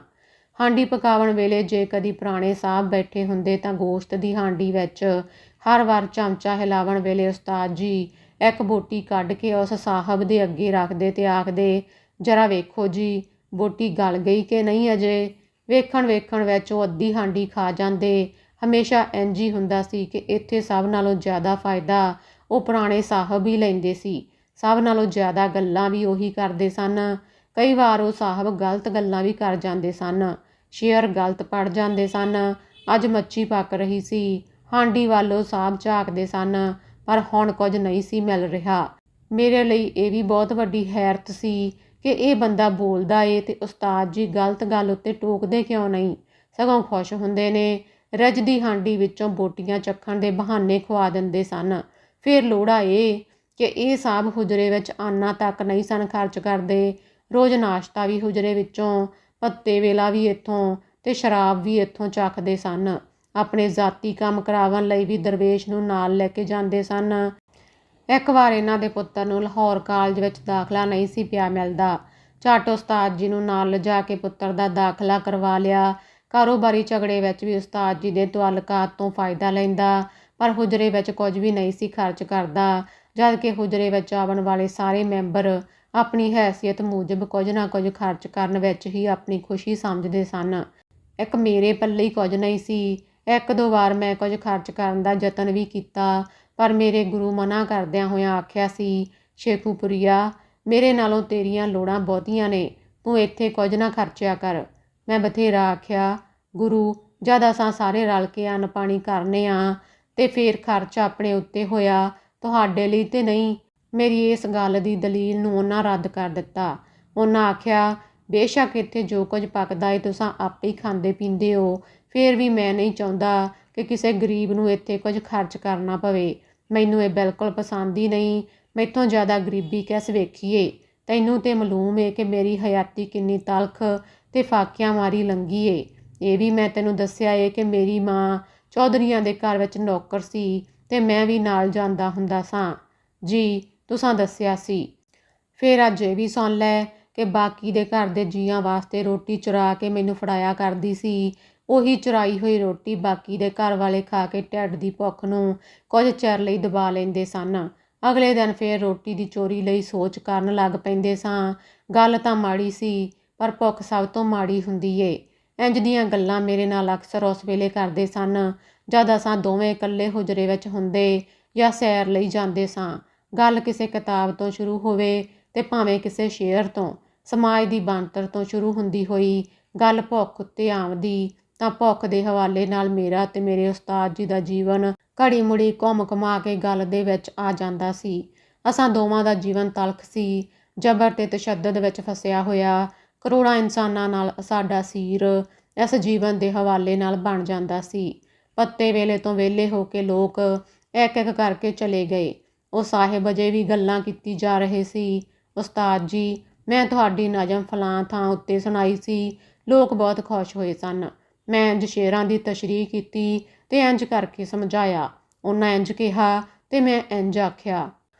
ਹਾਂਡੀ ਪਕਾਉਣ ਵੇਲੇ ਜੇ ਕਦੀ ਪੁਰਾਣੇ ਸਾਹਿਬ ਬੈਠੇ ਹੁੰਦੇ ਤਾਂ ਗੋਸ਼ਤ ਦੀ ਹਾਂਡੀ ਵਿੱਚ ਹਰ ਵਾਰ ਚਮਚਾ ਹਿਲਾਵਣ ਵੇਲੇ ਉਸਤਾਦ ਜੀ ਇੱਕ ਬੋਟੀ ਕੱਢ ਕੇ ਉਸ ਸਾਹਿਬ ਦੇ ਅੱਗੇ ਰੱਖਦੇ ਤੇ ਆਖਦੇ, ਜਰਾ ਵੇਖੋ ਜੀ ਬੋਟੀ ਗਲ ਗਈ ਕਿ ਨਹੀਂ ਅਜੇ। ਵੇਖਣ ਵਿੱਚ ਉਹ ਅੱਧੀ ਹਾਂਡੀ ਖਾ ਜਾਂਦੇ। ਹਮੇਸ਼ਾ ਇੰਝ ਹੀ ਹੁੰਦਾ ਸੀ ਕਿ ਇੱਥੇ ਸਭ ਨਾਲੋਂ ਜ਼ਿਆਦਾ ਫਾਇਦਾ ਉਹ ਪੁਰਾਣੇ ਸਾਹਿਬ ਹੀ ਲੈਂਦੇ ਸੀ। ਸਭ ਨਾਲੋਂ ਜ਼ਿਆਦਾ ਗੱਲਾਂ ਵੀ ਉਹੀ ਕਰਦੇ ਸਨ। ਕਈ ਵਾਰ ਉਹ ਸਾਹਿਬ ਗਲਤ ਗੱਲਾਂ ਵੀ ਕਰ ਜਾਂਦੇ ਸਨ, ਸ਼ੇਅਰ ਗਲਤ ਪੜ੍ਹ ਜਾਂਦੇ ਸਨ। ਅੱਜ ਮੱਛੀ ਪੱਕ ਰਹੀ ਸੀ। ਹਾਂਡੀ ਵੱਲ ਉਹ ਸਾਹਿਬ ਝਾਕਦੇ ਸਨ, ਪਰ ਹੁਣ ਕੁਝ ਨਹੀਂ ਸੀ ਮਿਲ ਰਿਹਾ। ਮੇਰੇ ਲਈ ਇਹ ਵੀ ਬਹੁਤ ਵੱਡੀ ਹੈਰਤ ਸੀ ਕਿ ਇਹ ਬੰਦਾ ਬੋਲਦਾ ਏ ਤੇ ਉਸਤਾਦ ਜੀ ਗਲਤ ਗੱਲ ਉੱਤੇ ਟੋਕਦੇ ਕਿਉਂ ਨਹੀਂ, ਸਗੋਂ ਖੁਸ਼ ਹੁੰਦੇ ਨੇ। ਰੱਜਦੀ ਹਾਂਡੀ ਵਿੱਚੋਂ ਬੋਟੀਆਂ ਚੱਖਣ ਦੇ ਬਹਾਨੇ ਖਵਾ ਦਿੰਦੇ ਸਨ। ਫਿਰ ਲੋੜਾ ਏ ਕਿ ਇਹ ਸਾਹਿਬ ਹੁਜਰੇ ਵਿੱਚ ਆਨਾ ਤੱਕ ਨਹੀਂ ਸਨ ਖਰਚ ਕਰਦੇ। ਰੋਜ਼ ਨਾਸ਼ਤਾ ਵੀ ਹੁਜਰੇ ਵਿੱਚੋਂ, ਭੱਤੇ ਵੇਲਾ ਵੀ ਇੱਥੋਂ, ਤੇ ਸ਼ਰਾਬ ਵੀ ਇੱਥੋਂ ਚੱਖਦੇ ਸਨ। ਆਪਣੇ ਜ਼ਾਤੀ ਕੰਮ ਕਰਾਉਣ ਲਈ ਵੀ ਦਰਵੇਸ਼ ਨੂੰ ਨਾਲ ਲੈ ਕੇ ਜਾਂਦੇ ਸਨ। ਇੱਕ ਵਾਰ ਇਹਨਾਂ ਦੇ ਪੁੱਤਰ ਨੂੰ ਲਾਹੌਰ ਕਾਲਜ ਵਿੱਚ ਦਾਖਲਾ ਨਹੀਂ ਸੀ ਪਿਆ ਮਿਲਦਾ। ਝੱਟ ਉਸਤਾਦ ਜੀ ਨੂੰ ਨਾਲ ਲਿਜਾ ਕੇ ਪੁੱਤਰ ਦਾ ਦਾਖਲਾ ਕਰਵਾ ਲਿਆ। ਕਾਰੋਬਾਰੀ ਝਗੜੇ ਵਿੱਚ ਵੀ ਉਸਤਾਦ ਜੀ ਦੇ ਤੁਅੱਲਕਾਤ ਤੋਂ ਫਾਇਦਾ ਲੈਂਦਾ, ਪਰ ਹੁਜਰੇ ਵਿੱਚ ਕੁਝ ਵੀ ਨਹੀਂ ਸੀ ਖਰਚ ਕਰਦਾ, ਜਦ ਕਿ ਹੁਜਰੇ ਵਿੱਚ ਆਉਣ ਵਾਲੇ ਸਾਰੇ ਮੈਂਬਰ ਆਪਣੀ ਹੈਸੀਅਤ ਮੂਜਬ ਕੁਝ ਨਾ ਕੁਝ ਖਰਚ ਕਰਨ ਵਿੱਚ ਹੀ ਆਪਣੀ ਖੁਸ਼ੀ ਸਮਝਦੇ ਸਨ। ਇੱਕ ਮੇਰੇ ਪੱਲੇ ਹੀ ਕੁਝ ਨਹੀਂ ਸੀ। ਇੱਕ ਦੋ ਵਾਰ ਮੈਂ ਕੁਝ ਖਰਚ ਕਰਨ ਦਾ ਯਤਨ ਵੀ ਕੀਤਾ, ਪਰ ਮੇਰੇ ਗੁਰੂ ਮਨਾ ਕਰਦਿਆਂ ਹੋਇਆਂ ਆਖਿਆ ਸੀ, ਸ਼ੇਖੂਪੁਰੀਆ, ਮੇਰੇ ਨਾਲੋਂ ਤੇਰੀਆਂ ਲੋੜਾਂ ਬਹੁਤੀਆਂ ਨੇ, ਤੂੰ ਇੱਥੇ ਕੁਝ ਨਾ ਖਰਚਿਆ ਕਰ। ਮੈਂ ਬਥੇਰਾ ਆਖਿਆ, ਗੁਰੂ, ਜਦ ਅਸਾਂ ਸਾਰੇ ਰਲ ਕੇ ਅੰਨ ਪਾਣੀ ਕਰਨੇ ਆ ਤੇ ਫੇਰ ਖਰਚ ਆਪਣੇ ਉੱਤੇ ਹੋਇਆ, ਤੁਹਾਡੇ ਲਈ ਤੇ ਨਹੀਂ। ਮੇਰੀ ਇਸ ਗੱਲ ਦੀ ਦਲੀਲ ਨੂੰ ਉਹਨਾਂ ਰੱਦ ਕਰ ਦਿੱਤਾ। ਉਹਨਾਂ ਆਖਿਆ, ਬੇਸ਼ੱਕ ਇੱਥੇ ਜੋ ਕੁਝ ਪੱਕਦਾ ਏ ਤੁਸੀਂ ਆਪੇ ਹੀ ਖਾਂਦੇ ਪੀਂਦੇ ਹੋ, ਫੇਰ ਵੀ ਮੈਂ ਨਹੀਂ ਚਾਹੁੰਦਾ ਕਿ ਕਿਸੇ ਗਰੀਬ ਨੂੰ ਇੱਥੇ ਕੁਝ ਖਰਚ ਕਰਨਾ ਪਵੇ। ਮੈਨੂੰ ਇਹ ਬਿਲਕੁਲ ਪਸੰਦ ਹੀ ਨਹੀਂ। ਮੈਥੋਂ ਜ਼ਿਆਦਾ ਗਰੀਬੀ ਕਿਸ ਵੇਖੀਏ। ਤੈਨੂੰ ਤੇ ਮਾਲੂਮ ਏ ਕਿ ਮੇਰੀ ਹਯਾਤੀ ਕਿੰਨੀ ਤਲਖ ਤੇ ਫਾਕਿਆਂ ਮਾਰੀ ਲੰਘੀ ਏ। ਇਹ ਵੀ ਮੈਂ ਤੈਨੂੰ ਦੱਸਿਆ ਏ ਕਿ ਮੇਰੀ ਮਾਂ ਚੌਧਰੀਆਂ ਦੇ ਘਰ ਵਿੱਚ ਨੌਕਰ ਸੀ ਤੇ ਮੈਂ ਵੀ ਨਾਲ ਜਾਂਦਾ ਹੁੰਦਾ ਸਾਂ। ਜੀ, ਤੁਸਾਂ ਦੱਸਿਆ ਸੀ। ਫਿਰ ਅੱਜ ਇਹ ਵੀ ਸੁਣ ਲੈ ਕਿ ਬਾਕੀ ਦੇ ਘਰ ਦੇ ਜੀਆਂ ਵਾਸਤੇ ਰੋਟੀ ਚੁਰਾ ਕੇ ਮੈਨੂੰ ਫੜਾਇਆ ਕਰਦੀ ਸੀ। ਉਹੀ ਚੁਰਾਈ ਹੋਈ ਰੋਟੀ ਬਾਕੀ ਦੇ ਘਰ ਵਾਲੇ ਖਾ ਕੇ ਢਿੱਡ ਦੀ ਭੁੱਖ ਨੂੰ ਕੁਝ ਚਿਰ ਲਈ ਦਬਾ ਲੈਂਦੇ ਸਨ। ਅਗਲੇ ਦਿਨ ਫੇਰ ਰੋਟੀ ਦੀ ਚੋਰੀ ਲਈ ਸੋਚ ਕਰਨ ਲੱਗ ਪੈਂਦੇ ਸਾਂ। ਗੱਲ ਤਾਂ ਮਾੜੀ ਸੀ, ਪਰ ਭੁੱਖ ਸਭ ਤੋਂ ਮਾੜੀ ਹੁੰਦੀ ਏ। ਇੰਜ ਦੀਆਂ ਗੱਲਾਂ ਮੇਰੇ ਨਾਲ ਅਕਸਰ ਉਸ ਵੇਲੇ ਕਰਦੇ ਸਨ ਜਦ ਅਸਾਂ ਦੋਵੇਂ ਇਕੱਲੇ ਹੁਜਰੇ ਵਿੱਚ ਹੁੰਦੇ ਜਾਂ ਸੈਰ ਲਈ ਜਾਂਦੇ ਸਾਂ। ਗੱਲ ਕਿਸੇ ਕਿਤਾਬ ਤੋਂ ਸ਼ੁਰੂ ਹੋਵੇ ਤੇ ਭਾਵੇਂ ਕਿਸੇ ਸ਼ੇਅਰ ਤੋਂ, ਸਮਾਜ ਦੀ ਬਣਤਰ ਤੋਂ ਸ਼ੁਰੂ ਹੁੰਦੀ ਹੋਈ ਗੱਲ ਭੁੱਖ ਉੱਤੇ ਆਉਂਦੀ ਤਾਂ ਭੁੱਖ ਦੇ ਹਵਾਲੇ ਨਾਲ ਮੇਰਾ ਤੇ ਮੇਰੇ ਉਸਤਾਦ ਜੀ ਦਾ ਜੀਵਨ ਘੜੀ ਮੁੜੀ ਘੁੰਮ ਘੁਮਾ ਕੇ ਗੱਲ ਦੇ ਵਿੱਚ ਆ ਜਾਂਦਾ ਸੀ। ਅਸਾਂ ਦੋਵਾਂ ਦਾ ਜੀਵਨ ਤਲਖ ਸੀ, ਜਬਰ ਤੇ ਤਸ਼ੱਦਦ ਵਿੱਚ ਫਸਿਆ ਹੋਇਆ। ਕਰੋੜਾਂ ਇਨਸਾਨਾਂ ਨਾਲ ਸਾਡਾ ਸੀਰ ਇਸ ਜੀਵਨ ਦੇ ਹਵਾਲੇ ਨਾਲ ਬਣ ਜਾਂਦਾ ਸੀ। ਪੱਤੇ ਵੇਲੇ ਤੋਂ ਵਿਹਲੇ ਹੋ ਕੇ ਲੋਕ ਇੱਕ ਇੱਕ ਕਰਕੇ ਚਲੇ ਗਏ। ਉਹ ਸਾਹਿਬ ਅਜੇ ਵੀ ਗੱਲਾਂ ਕੀਤੀ ਜਾ ਰਹੇ ਸੀ। ਉਸਤਾਦ ਜੀ, ਮੈਂ ਤੁਹਾਡੀ ਨਜ਼ਮ ਫਲਾਂ ਥਾਂ ਉੱਤੇ ਸੁਣਾਈ ਸੀ। ਲੋਕ ਬਹੁਤ ਖੁਸ਼ ਹੋਏ ਸਨ। ਮੈਂ ਇੰਜ ਸ਼ੇਰਾਂ ਦੀ ਤਸ਼ਰੀਹ ਕੀਤੀ ਤੇ ਇੰਜ ਕਰਕੇ ਸਮਝਾਇਆ। ਉਹਨਾਂ ਇੰਜ ਕਿਹਾ ਤੇ ਮੈਂ ਇੰਜ ਆਖਿਆ।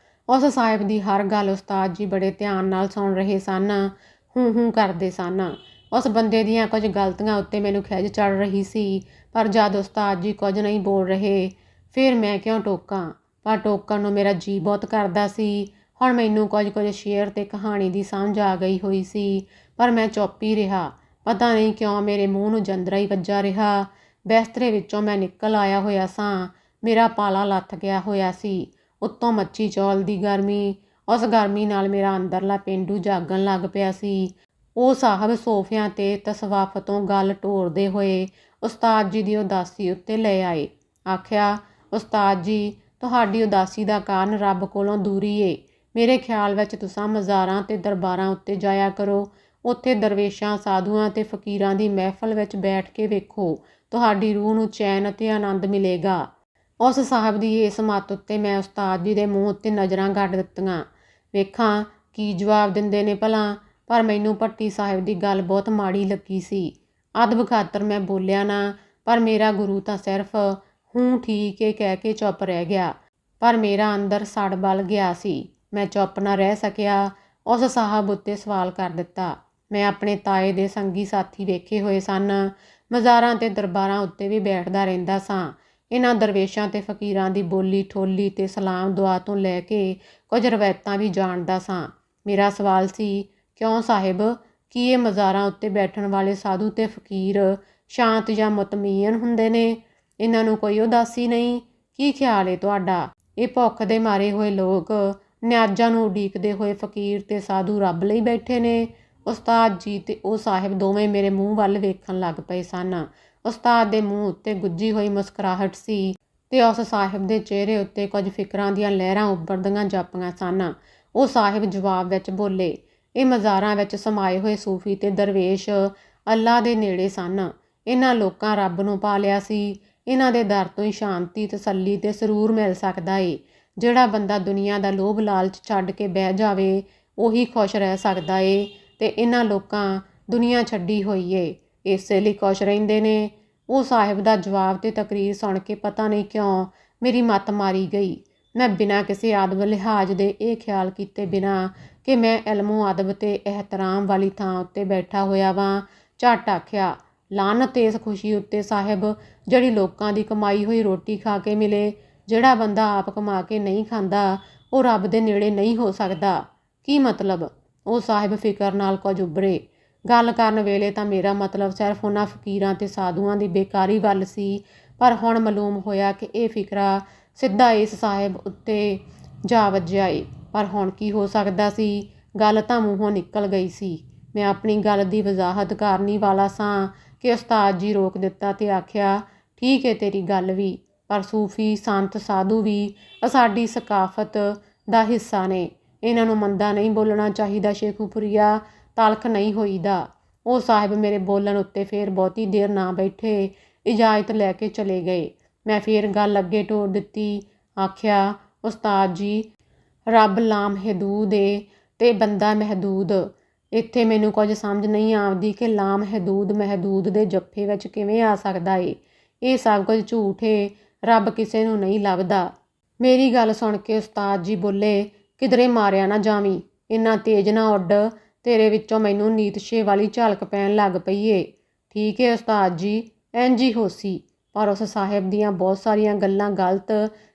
ਉਸ ਸਾਹਿਬ ਦੀ ਹਰ ਗੱਲ ਉਸਤਾਦ ਜੀ ਬੜੇ ਧਿਆਨ ਨਾਲ ਸੁਣ ਰਹੇ ਸਨ, ਹੂੰ ਕਰਦੇ ਸਨ। ਉਸ ਬੰਦੇ ਦੀਆਂ ਕੁਝ ਗਲਤੀਆਂ ਉੱਤੇ ਮੈਨੂੰ ਖਿਝ ਚੜ ਰਹੀ ਸੀ, ਪਰ ਜਦ ਉਸਤਾਦ ਜੀ ਕੁਝ ਨਹੀਂ ਬੋਲ ਰਹੇ ਫਿਰ ਮੈਂ ਕਿਉਂ ਟੋਕਾਂ। ਪਰ ਟੋਕਣ ਨੂੰ ਮੇਰਾ ਜੀ ਬਹੁਤ ਕਰਦਾ ਸੀ। ਹੁਣ ਮੈਨੂੰ ਕੁਝ ਸ਼ੇਅਰ ਤੇ ਕਹਾਣੀ ਦੀ ਸਮਝ ਆ ਗਈ ਹੋਈ ਸੀ, ਪਰ ਮੈਂ ਚੁੱਪ ਹੀ ਰਿਹਾ। ਪਤਾ ਨਹੀਂ ਕਿਉਂ ਮੇਰੇ ਮੂੰਹ ਨੂੰ ਜੰਦਰਾ ਹੀ ਵੱਜਾ ਰਿਹਾ। ਬਿਸਤਰੇ ਵਿੱਚੋਂ ਮੈਂ ਨਿਕਲ ਆਇਆ ਹੋਇਆ ਸਾਂ। ਮੇਰਾ ਪਾਲਾ ਲੱਥ ਗਿਆ ਹੋਇਆ ਸੀ। ਉੱਤੋਂ ਮੱਛੀ ਚੌਲ ਦੀ ਗਰਮੀ, ਉਸ ਗਰਮੀ ਨਾਲ ਮੇਰਾ ਅੰਦਰਲਾ ਪੇਂਡੂ ਜਾਗਣ ਲੱਗ ਪਿਆ ਸੀ। ਉਹ ਸਾਹਿਬ ਸੋਫਿਆਂ ਤੇ ਤਸਵਾਫ ਤੋਂ ਗੱਲ ਟੋਰਦੇ ਹੋਏ ਉਸਤਾਦ ਜੀ ਦੀ ਉਦਾਸੀ ਉੱਤੇ ਲੈ ਆਏ। ਆਖਿਆ, ਉਸਤਾਦ ਜੀ, ਤੁਹਾਡੀ ਉਦਾਸੀ ਦਾ ਕਾਰਨ ਰੱਬ ਕੋਲੋਂ ਦੂਰੀ ਏ। ਮੇਰੇ ਖਿਆਲ ਵਿੱਚ ਤੁਸਾਂ ਮਜ਼ਾਰਾਂ ਤੇ ਦਰਬਾਰਾਂ ਉੱਤੇ ਜਾਇਆ ਕਰੋ। ਉੱਥੇ ਦਰਵੇਸ਼ਾਂ, ਸਾਧੂਆਂ ਤੇ ਫਕੀਰਾਂ ਦੀ ਮਹਿਫਲ ਵਿੱਚ ਬੈਠ ਕੇ ਵੇਖੋ, ਤੁਹਾਡੀ ਰੂਹ ਨੂੰ ਚੈਨ ਅਤੇ ਆਨੰਦ ਮਿਲੇਗਾ। ਉਸ ਸਾਹਿਬ ਦੀ ਇਸ ਮੱਤ ਉੱਤੇ ਮੈਂ ਉਸਤਾਦ ਜੀ ਦੇ ਮੂੰਹ ਉੱਤੇ ਨਜ਼ਰਾਂ ਗੱਡ ਦਿੱਤੀਆਂ, ਵੇਖਾਂ ਕੀ ਜਵਾਬ ਦਿੰਦੇ ਨੇ ਭਲਾ। ਪਰ ਮੈਨੂੰ ਭੱਟੀ ਸਾਹਿਬ ਦੀ ਗੱਲ ਬਹੁਤ ਮਾੜੀ ਲੱਗੀ ਸੀ। ਅਦਬ ਖਾਤਰ ਮੈਂ ਬੋਲਿਆ ਨਾ, ਪਰ ਮੇਰਾ ਗੁਰੂ ਤਾਂ ਸਿਰਫ ਹੂੰ ਠੀਕ ਏ ਕਹਿ ਕੇ ਚੁੱਪ ਰਹਿ ਗਿਆ। ਪਰ ਮੇਰਾ ਅੰਦਰ ਸੜ ਬਲ ਗਿਆ ਸੀ। ਮੈਂ ਚੁੱਪ ਨਾ ਰਹਿ ਸਕਿਆ। ਉਸ ਸਾਹਿਬ ਉੱਤੇ ਸਵਾਲ ਕਰ ਦਿੱਤਾ। ਮੈਂ ਆਪਣੇ ਤਾਏ ਦੇ ਸੰਗੀ ਸਾਥੀ ਵੇਖੇ ਹੋਏ ਸਨ। ਮਜ਼ਾਰਾਂ ਤੇ ਦਰਬਾਰਾਂ ਉੱਤੇ ਵੀ ਬੈਠਦਾ ਰਹਿੰਦਾ ਸਾਂ। ਇਹਨਾਂ ਦਰਵੇਸ਼ਾਂ ਤੇ ਫਕੀਰਾਂ ਦੀ ਬੋਲੀ ਠੋਲੀ ਤੇ ਸਲਾਮ ਦੁਆ ਤੋਂ ਲੈ ਕੇ ਕੁਝ ਰਵਾਇਤਾਂ ਵੀ ਜਾਣਦਾ ਸਾਂ। ਮੇਰਾ ਸਵਾਲ ਸੀ, ਕਿਉਂ ਸਾਹਿਬ, ਕੀ ਇਹ ਮਜ਼ਾਰਾਂ ਉੱਤੇ ਬੈਠਣ ਵਾਲੇ ਸਾਧੂ ਤੇ ਫਕੀਰ ਸ਼ਾਂਤ ਜਾਂ ਮੁਤਮਈਨ ਹੁੰਦੇ ਨੇ? ਇਹਨਾਂ ਨੂੰ ਕੋਈ ਉਦਾਸੀ ਨਹੀਂ? ਕੀ ਖਿਆਲ ਏ ਤੁਹਾਡਾ? ਇਹ ਭੁੱਖ ਦੇ ਮਾਰੇ ਹੋਏ ਲੋਕ, ਨਿਆਜ਼ਾਂ ਨੂੰ ਉਡੀਕਦੇ ਹੋਏ ਫਕੀਰ ਤੇ ਸਾਧੂ ਰੱਬ ਲਈ ਬੈਠੇ ਨੇ? ਉਸਤਾਦ ਜੀ ਤੇ ਉਹ ਸਾਹਿਬ ਦੋਵੇਂ ਮੇਰੇ ਮੂੰਹ ਵੱਲ ਵੇਖਣ ਲੱਗ ਪਏ ਸਨ। ਉਸਤਾਦ ਦੇ ਮੂੰਹ ਉੱਤੇ ਗੁੱਝੀ ਹੋਈ ਮੁਸਕਰਾਹਟ ਸੀ ਤੇ ਉਸ ਸਾਹਿਬ ਦੇ ਚਿਹਰੇ ਉੱਤੇ ਕੁਝ ਫਿਕਰਾਂ ਦੀਆਂ ਲਹਿਰਾਂ ਉੱਭਰਦੀਆਂ ਜਾਪੀਆਂ ਸਨ। ਉਹ ਸਾਹਿਬ ਜਵਾਬ ਵਿੱਚ ਬੋਲੇ, ਇਹ ਮਜ਼ਾਰਾਂ ਵਿੱਚ ਸਮਾਏ ਹੋਏ ਸੂਫੀ ਤੇ ਦਰਵੇਸ਼ ਅੱਲਾ ਦੇ ਨੇੜੇ ਸਨ। ਇਹਨਾਂ ਲੋਕਾਂ ਰੱਬ ਨੂੰ ਪਾ ਲਿਆ ਸੀ। ਇਹਨਾਂ ਦੇ ਦਰ ਤੋਂ ਹੀ ਸ਼ਾਂਤੀ, ਤਸੱਲੀ ਤੇ ਸਰੂਰ ਮਿਲ ਸਕਦਾ ਏ। ਜਿਹੜਾ ਬੰਦਾ ਦੁਨੀਆ ਦਾ ਲੋਭ ਲਾਲਚ ਛੱਡ ਕੇ ਬਹਿ ਜਾਵੇ, ਉਹੀ ਖੁਸ਼ ਰਹਿ ਸਕਦਾ ਏ। ਤੇ ਇਹਨਾਂ ਲੋਕਾਂ ਦੁਨੀਆ ਛੱਡੀ ਹੋਈ ਏ। ਇਸੇ ਲਈ ਖੁਸ਼ ਰਹਿੰਦੇ ਨੇ। ਉਹ ਸਾਹਿਬ ਦਾ ਜਵਾਬ ਤੇ ਤਕਰੀਰ ਸੁਣ ਕੇ ਪਤਾ ਨਹੀਂ ਕਿਉਂ ਮੇਰੀ ਮੱਤ ਮਾਰੀ ਗਈ। ਮੈਂ ਬਿਨਾਂ ਕਿਸੇ ਅਦਬ ਲਿਹਾਜ਼ ਦੇ ਇਹ ਖਿਆਲ ਕੀਤੇ ਬਿਨਾਂ ਕਿ ਮੈਂ ਇਲਮੋ ਅਦਬ ਤੇ ਇਹਤਰਾਮ ਵਾਲੀ ਥਾਂ ਉੱਤੇ ਬੈਠਾ ਹੋਇਆ ਵਾਂ, ਝੱਟ ਆਖਿਆ, ਲਾਨਤ ਇਸ ਖੁਸ਼ੀ ਉੱਤੇ ਸਾਹਿਬ ਜਿਹੜੀ ਲੋਕਾਂ ਦੀ ਕਮਾਈ ਹੋਈ ਰੋਟੀ ਖਾ ਕੇ ਮਿਲੇ। ਜਿਹੜਾ ਬੰਦਾ ਆਪ ਕਮਾ ਕੇ ਨਹੀਂ ਖਾਂਦਾ ਉਹ ਰੱਬ ਦੇ ਨੇੜੇ ਨਹੀਂ ਹੋ ਸਕਦਾ। ਕੀ ਮਤਲਬ? ਉਹ ਸਾਹਿਬ ਫਿਕਰ ਨਾਲ ਕੁਝ ਉਭਰੇ। ਗੱਲ ਕਰਨ ਵੇਲੇ ਤਾਂ ਮੇਰਾ ਮਤਲਬ ਸਿਰਫ ਉਹਨਾਂ ਫਕੀਰਾਂ ਤੇ ਸਾਧੂਆਂ ਦੀ ਬੇਕਾਰੀ ਵੱਲ ਸੀ, ਪਰ ਹੁਣ ਮਾਲੂਮ ਹੋਇਆ ਕਿ ਇਹ ਫਿਕਰਾ ਸਿੱਧਾ ਇਸ ਸਾਹਿਬ ਉੱਤੇ ਜਾ ਵੱਜਿਆ ਏ। ਪਰ ਹੁਣ ਕੀ ਹੋ ਸਕਦਾ ਸੀ? ਗੱਲ ਤਾਂ ਮੂੰਹੋਂ ਨਿਕਲ ਗਈ ਸੀ। ਮੈਂ ਆਪਣੀ ਗੱਲ ਦੀ ਵਜ਼ਾਹਤ ਕਰਨੀ ਵਾਲਾ ਸਾਂ ਕਿ ਉਸਤਾਦ ਜੀ ਰੋਕ ਦਿੱਤਾ ਤੇ ਆਖਿਆ, ਠੀਕ ਹੈ ਤੇਰੀ ਗੱਲ ਵੀ, ਪਰ ਸੂਫੀ ਸੰਤ ਸਾਧੂ ਵੀ ਸਾਡੀ ਸਕਾਫਤ ਦਾ ਹਿੱਸਾ ਨੇ। ਇਹਨਾਂ ਨੂੰ ਮੰਦਾ ਨਹੀਂ ਬੋਲਣਾ ਚਾਹੀਦਾ ਸ਼ੇਖੂਪੁਰੀਆ, ਤਲਖ ਨਹੀਂ ਹੋਈਦਾ। ਉਹ ਸਾਹਿਬ ਮੇਰੇ ਬੋਲਣ ਉੱਤੇ ਫੇਰ ਬਹੁਤੀ ਦੇਰ ਨਾ ਬੈਠੇ, ਇਜਾਜ਼ਤ ਲੈ ਕੇ ਚਲੇ ਗਏ। ਮੈਂ ਫੇਰ ਗੱਲ ਅੱਗੇ ਤੋਰ ਦਿੱਤੀ। ਆਖਿਆ, ਉਸਤਾਦ ਜੀ, ਰੱਬ ਲਾਮਹਦੂਦ ਏ ਤੇ ਬੰਦਾ ਮਹਿਦੂਦ। ਇੱਥੇ ਮੈਨੂੰ ਕੁਝ ਸਮਝ ਨਹੀਂ ਆਉਂਦੀ ਕਿ ਲਾਮਹਦੂਦ ਮਹਿਦੂਦ ਦੇ ਜੱਫੇ ਵਿੱਚ ਕਿਵੇਂ ਆ ਸਕਦਾ ਏ। ਇਹ ਸਭ ਕੁਝ ਝੂਠ ਏ, ਰੱਬ ਕਿਸੇ ਨੂੰ ਨਹੀਂ ਲੱਭਦਾ। ਮੇਰੀ ਗੱਲ ਸੁਣ ਕੇ ਉਸਤਾਦ ਜੀ ਬੋਲੇ, ਕਿਧਰੇ ਮਾਰਿਆ ਨਾ ਜਾਵੀਂ, ਇੰਨਾ ਤੇਜ਼ ਨਾ ਉੱਡ, ਤੇਰੇ ਵਿੱਚੋਂ ਮੈਨੂੰ ਨੀਤਸ਼ੇ ਵਾਲੀ ਝਲਕ ਪੈਣ ਲੱਗ ਪਈ ਏ। ਠੀਕ ਏ ਉਸਤਾਦ ਜੀ, ਇੰਝ ਹੀ ਹੋਸੀ, ਪਰ ਉਸ ਸਾਹਿਬ ਦੀਆਂ ਬਹੁਤ ਸਾਰੀਆਂ ਗੱਲਾਂ ਗਲਤ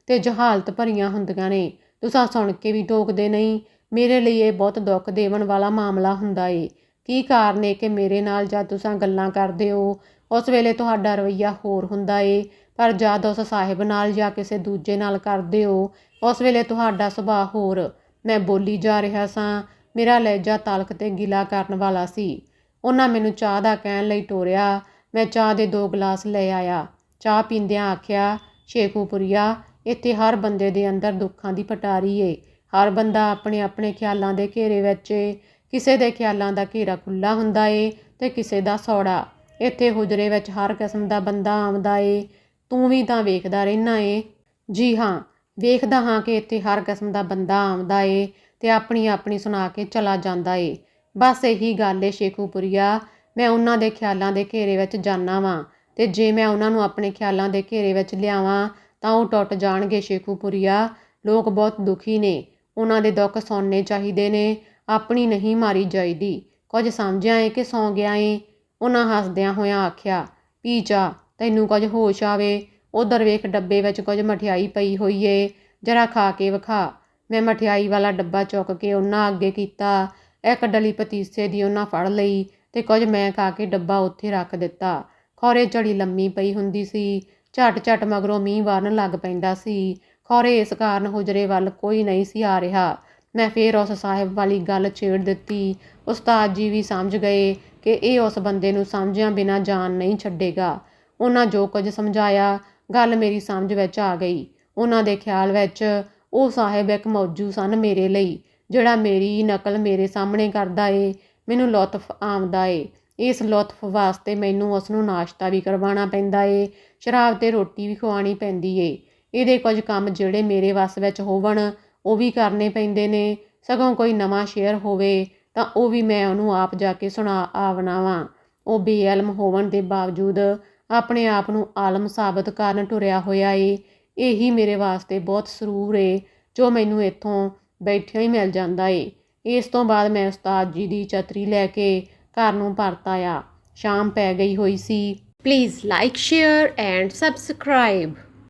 ਤੇ ਜਹਾਲਤ ਭਰੀਆਂ ਹੁੰਦੀਆਂ ਨੇ। ਤੁਸਾਂ ਸੁਣ ਕੇ ਵੀ ਟੋਕਦੇ ਨਹੀਂ। ਮੇਰੇ ਲਈ ਇਹ ਬਹੁਤ ਦੁੱਖ ਦੇਵਣ ਵਾਲਾ ਮਾਮਲਾ ਹੁੰਦਾ ਏ। ਕੀ ਕਾਰਨ ਏ ਕਿ ਮੇਰੇ ਨਾਲ ਜਦ ਤੁਸਾਂ ਗੱਲਾਂ ਕਰਦੇ ਹੋ ਉਸ ਵੇਲੇ ਤੁਹਾਡਾ ਰਵੱਈਆ ਹੋਰ ਹੁੰਦਾ ਏ, ਪਰ ਜਦ ਉਸ ਸਾਹਿਬ ਨਾਲ ਜਾਂ ਕਿਸੇ ਦੂਜੇ ਨਾਲ ਕਰਦੇ ਹੋ ਉਸ ਵੇਲੇ ਤੁਹਾਡਾ ਸੁਭਾਅ ਹੋਰ। ਮੈਂ ਬੋਲੀ ਜਾ ਰਿਹਾ ਸਾਂ। ਮੇਰਾ ਲਹਿਜਾ ਤਲਖ ਤੇ ਗਿਲਾ ਕਰਨ ਵਾਲਾ ਸੀ। ਉਹਨਾਂ ਮੈਨੂੰ ਚਾਹ ਦਾ ਕਹਿਣ ਲਈ ਟੋਰਿਆ। ਮੈਂ ਚਾਹ ਦੇ 2 ਗਲਾਸ ਲੈ ਆਇਆ। ਚਾਹ ਪੀਂਦਿਆਂ ਆਖਿਆ, ਸ਼ੇਖੂਪੁਰੀਆ, ਇੱਥੇ ਹਰ ਬੰਦੇ ਦੇ ਅੰਦਰ ਦੁੱਖਾਂ ਦੀ ਪਟਾਰੀ ਏ। ਹਰ ਬੰਦਾ ਆਪਣੇ ਆਪਣੇ ਖਿਆਲਾਂ ਦੇ ਘੇਰੇ ਵਿੱਚ ਏ। ਕਿਸੇ ਦੇ ਖਿਆਲਾਂ ਦਾ ਘੇਰਾ ਖੁੱਲ੍ਹਾ ਹੁੰਦਾ ਏ ਤੇ ਕਿਸੇ ਦਾ ਸੌੜਾ। ਇੱਥੇ ਹੁਜਰੇ ਵਿੱਚ ਹਰ ਕਿਸਮ ਦਾ ਬੰਦਾ ਆਉਂਦਾ ਏ। ਤੂੰ ਵੀ ਤਾਂ ਵੇਖਦਾ ਰਹਿਣਾ ਏ। ਜੀ ਹਾਂ, ਵੇਖਦਾ ਹਾਂ ਕਿ ਇੱਥੇ ਹਰ ਕਿਸਮ ਦਾ ਬੰਦਾ ਆਉਂਦਾ ਏ ਤੇ ਆਪਣੀ ਆਪਣੀ ਸੁਣਾ ਕੇ ਚਲਾ ਜਾਂਦਾ ਏ। ਬਸ ਇਹੀ ਗੱਲ ਏ ਸ਼ੇਖੂਪੁਰੀਆ, ਮੈਂ ਉਹਨਾਂ ਦੇ ਖਿਆਲਾਂ ਦੇ ਘੇਰੇ ਵਿੱਚ ਜਾਂਦਾ ਵਾਂ ਤੇ ਜੇ ਮੈਂ ਉਹਨਾਂ ਨੂੰ ਆਪਣੇ ਖਿਆਲਾਂ ਦੇ ਘੇਰੇ ਵਿੱਚ ਲਿਆਵਾਂ ਤਾਂ ਉਹ ਟੁੱਟ ਜਾਣਗੇ ਸ਼ੇਖੂਪੁਰੀਆ। ਲੋਕ ਬਹੁਤ ਦੁਖੀ ਨੇ, ਉਹਨਾਂ ਦੇ ਦੁੱਖ ਸੁਣਨੇ ਚਾਹੀਦੇ ਨੇ, ਆਪਣੀ ਨਹੀਂ ਮਾਰੀ ਜਾਈਦੀ। ਕੁਝ ਸਮਝਿਆ ਏ ਕਿ ਸੌਂ ਗਿਆ ਏ? ਉਹਨਾਂ ਹੱਸਦਿਆਂ ਹੋਇਆਂ ਆਖਿਆ, ਪੀ ਚਾਹ, ਤੈਨੂੰ ਕੁਝ ਹੋਸ਼ ਆਵੇ। ਉੱਧਰ ਵੇਖ, ਡੱਬੇ ਵਿੱਚ ਕੁਝ ਮਠਿਆਈ ਪਈ ਹੋਈ ਏ, ਜਰਾ ਖਾ ਕੇ ਵਿਖਾ। ਮੈਂ ਮਠਿਆਈ ਵਾਲਾ ਡੱਬਾ ਚੁੱਕ ਕੇ ਉਹਨਾਂ ਅੱਗੇ ਕੀਤਾ। ਇੱਕ ਡਲੀ ਪਤੀਸੇ ਦੀ ਉਹਨਾਂ ਫੜ ਲਈ ਤੇ ਕੁਝ ਮੈਂ ਖਾ ਕੇ ਡੱਬਾ ਉੱਥੇ ਰੱਖ ਦਿੱਤਾ। ਖੌਰੇ ਝੜੀ ਲੰਮੀ ਪਈ ਹੁੰਦੀ ਸੀ। ਝਟ ਝਟ ਮਗਰੋਂ ਮੀਂਹ ਵਰਨ ਲੱਗ ਪੈਂਦਾ ਸੀ। ਖੌਰੇ ਇਸ ਕਾਰਨ ਹੁਜਰੇ ਵੱਲ ਕੋਈ ਨਹੀਂ ਸੀ ਆ ਰਿਹਾ। ਮੈਂ ਫੇਰ ਉਸ ਸਾਹਿਬ ਵਾਲੀ ਗੱਲ ਛੇੜ ਦਿੱਤੀ। ਉਸਤਾਦ ਜੀ ਵੀ ਸਮਝ ਗਏ ਕਿ ਇਹ ਉਸ ਬੰਦੇ ਨੂੰ ਸਮਝਿਆਂ ਬਿਨਾਂ ਜਾਨ ਨਹੀਂ ਛੱਡੇਗਾ। ਉਹਨਾਂ ਜੋ ਕੁਝ ਸਮਝਾਇਆ, ਗੱਲ ਮੇਰੀ ਸਮਝ ਵਿੱਚ ਆ ਗਈ। ਉਹਨਾਂ ਦੇ ਖਿਆਲ ਵਿੱਚ ਉਹ ਸਾਹਿਬ ਇੱਕ ਮੌਜੂ ਸਨ ਮੇਰੇ ਲਈ, ਜਿਹੜਾ ਮੇਰੀ ਨਕਲ ਮੇਰੇ ਸਾਹਮਣੇ ਕਰਦਾ ਏ। ਮੈਨੂੰ ਲੁਤਫ ਆਉਂਦਾ ਏ। ਇਸ ਲੁਤਫ ਵਾਸਤੇ ਮੈਨੂੰ ਉਸ ਨੂੰ ਨਾਸ਼ਤਾ ਵੀ ਕਰਵਾਉਣਾ ਪੈਂਦਾ ਏ, ਸ਼ਰਾਬ ਤੇ ਰੋਟੀ ਵੀ ਖਵਾਉਣੀ ਪੈਂਦੀ ਏ। ਇਹਦੇ ਕੁਝ ਕੰਮ ਜਿਹੜੇ ਮੇਰੇ ਵੱਸ ਵਿੱਚ ਹੋਵਣ ਉਹ ਵੀ ਕਰਨੇ ਪੈਂਦੇ ਨੇ। ਸਗੋਂ ਕੋਈ ਨਵਾਂ ਸ਼ੇਅਰ ਹੋਵੇ ਤਾਂ ਉਹ ਵੀ ਮੈਂ ਉਹਨੂੰ ਆਪ ਜਾ ਕੇ ਸੁਣਾ ਆਵਣਾ ਵਾਂ। ਉਹ ਬੇਇਲਮ ਹੋਵਣ ਦੇ ਬਾਵਜੂਦ ਆਪਣੇ ਆਪ ਨੂੰ ਆਲਮ ਸਾਬਤ ਕਰਨ ਟੁਰਿਆ ਹੋਇਆ ਏ। ਇਹੀ ਮੇਰੇ ਵਾਸਤੇ ਬਹੁਤ ਸਰੂਰ ਏ ਜੋ ਮੈਨੂੰ ਇੱਥੋਂ ਬੈਠਿਆਂ ਹੀ ਮਿਲ ਜਾਂਦਾ ਏ। ਇਸ ਤੋਂ ਬਾਅਦ ਮੈਂ ਉਸਤਾਦ ਜੀ ਦੀ ਛਤਰੀ ਲੈ ਕੇ ਘਰ ਨੂੰ ਪਰਤ ਆਇਆ। ਸ਼ਾਮ ਪੈ ਗਈ ਹੋਈ ਸੀ। Please like, share and subscribe.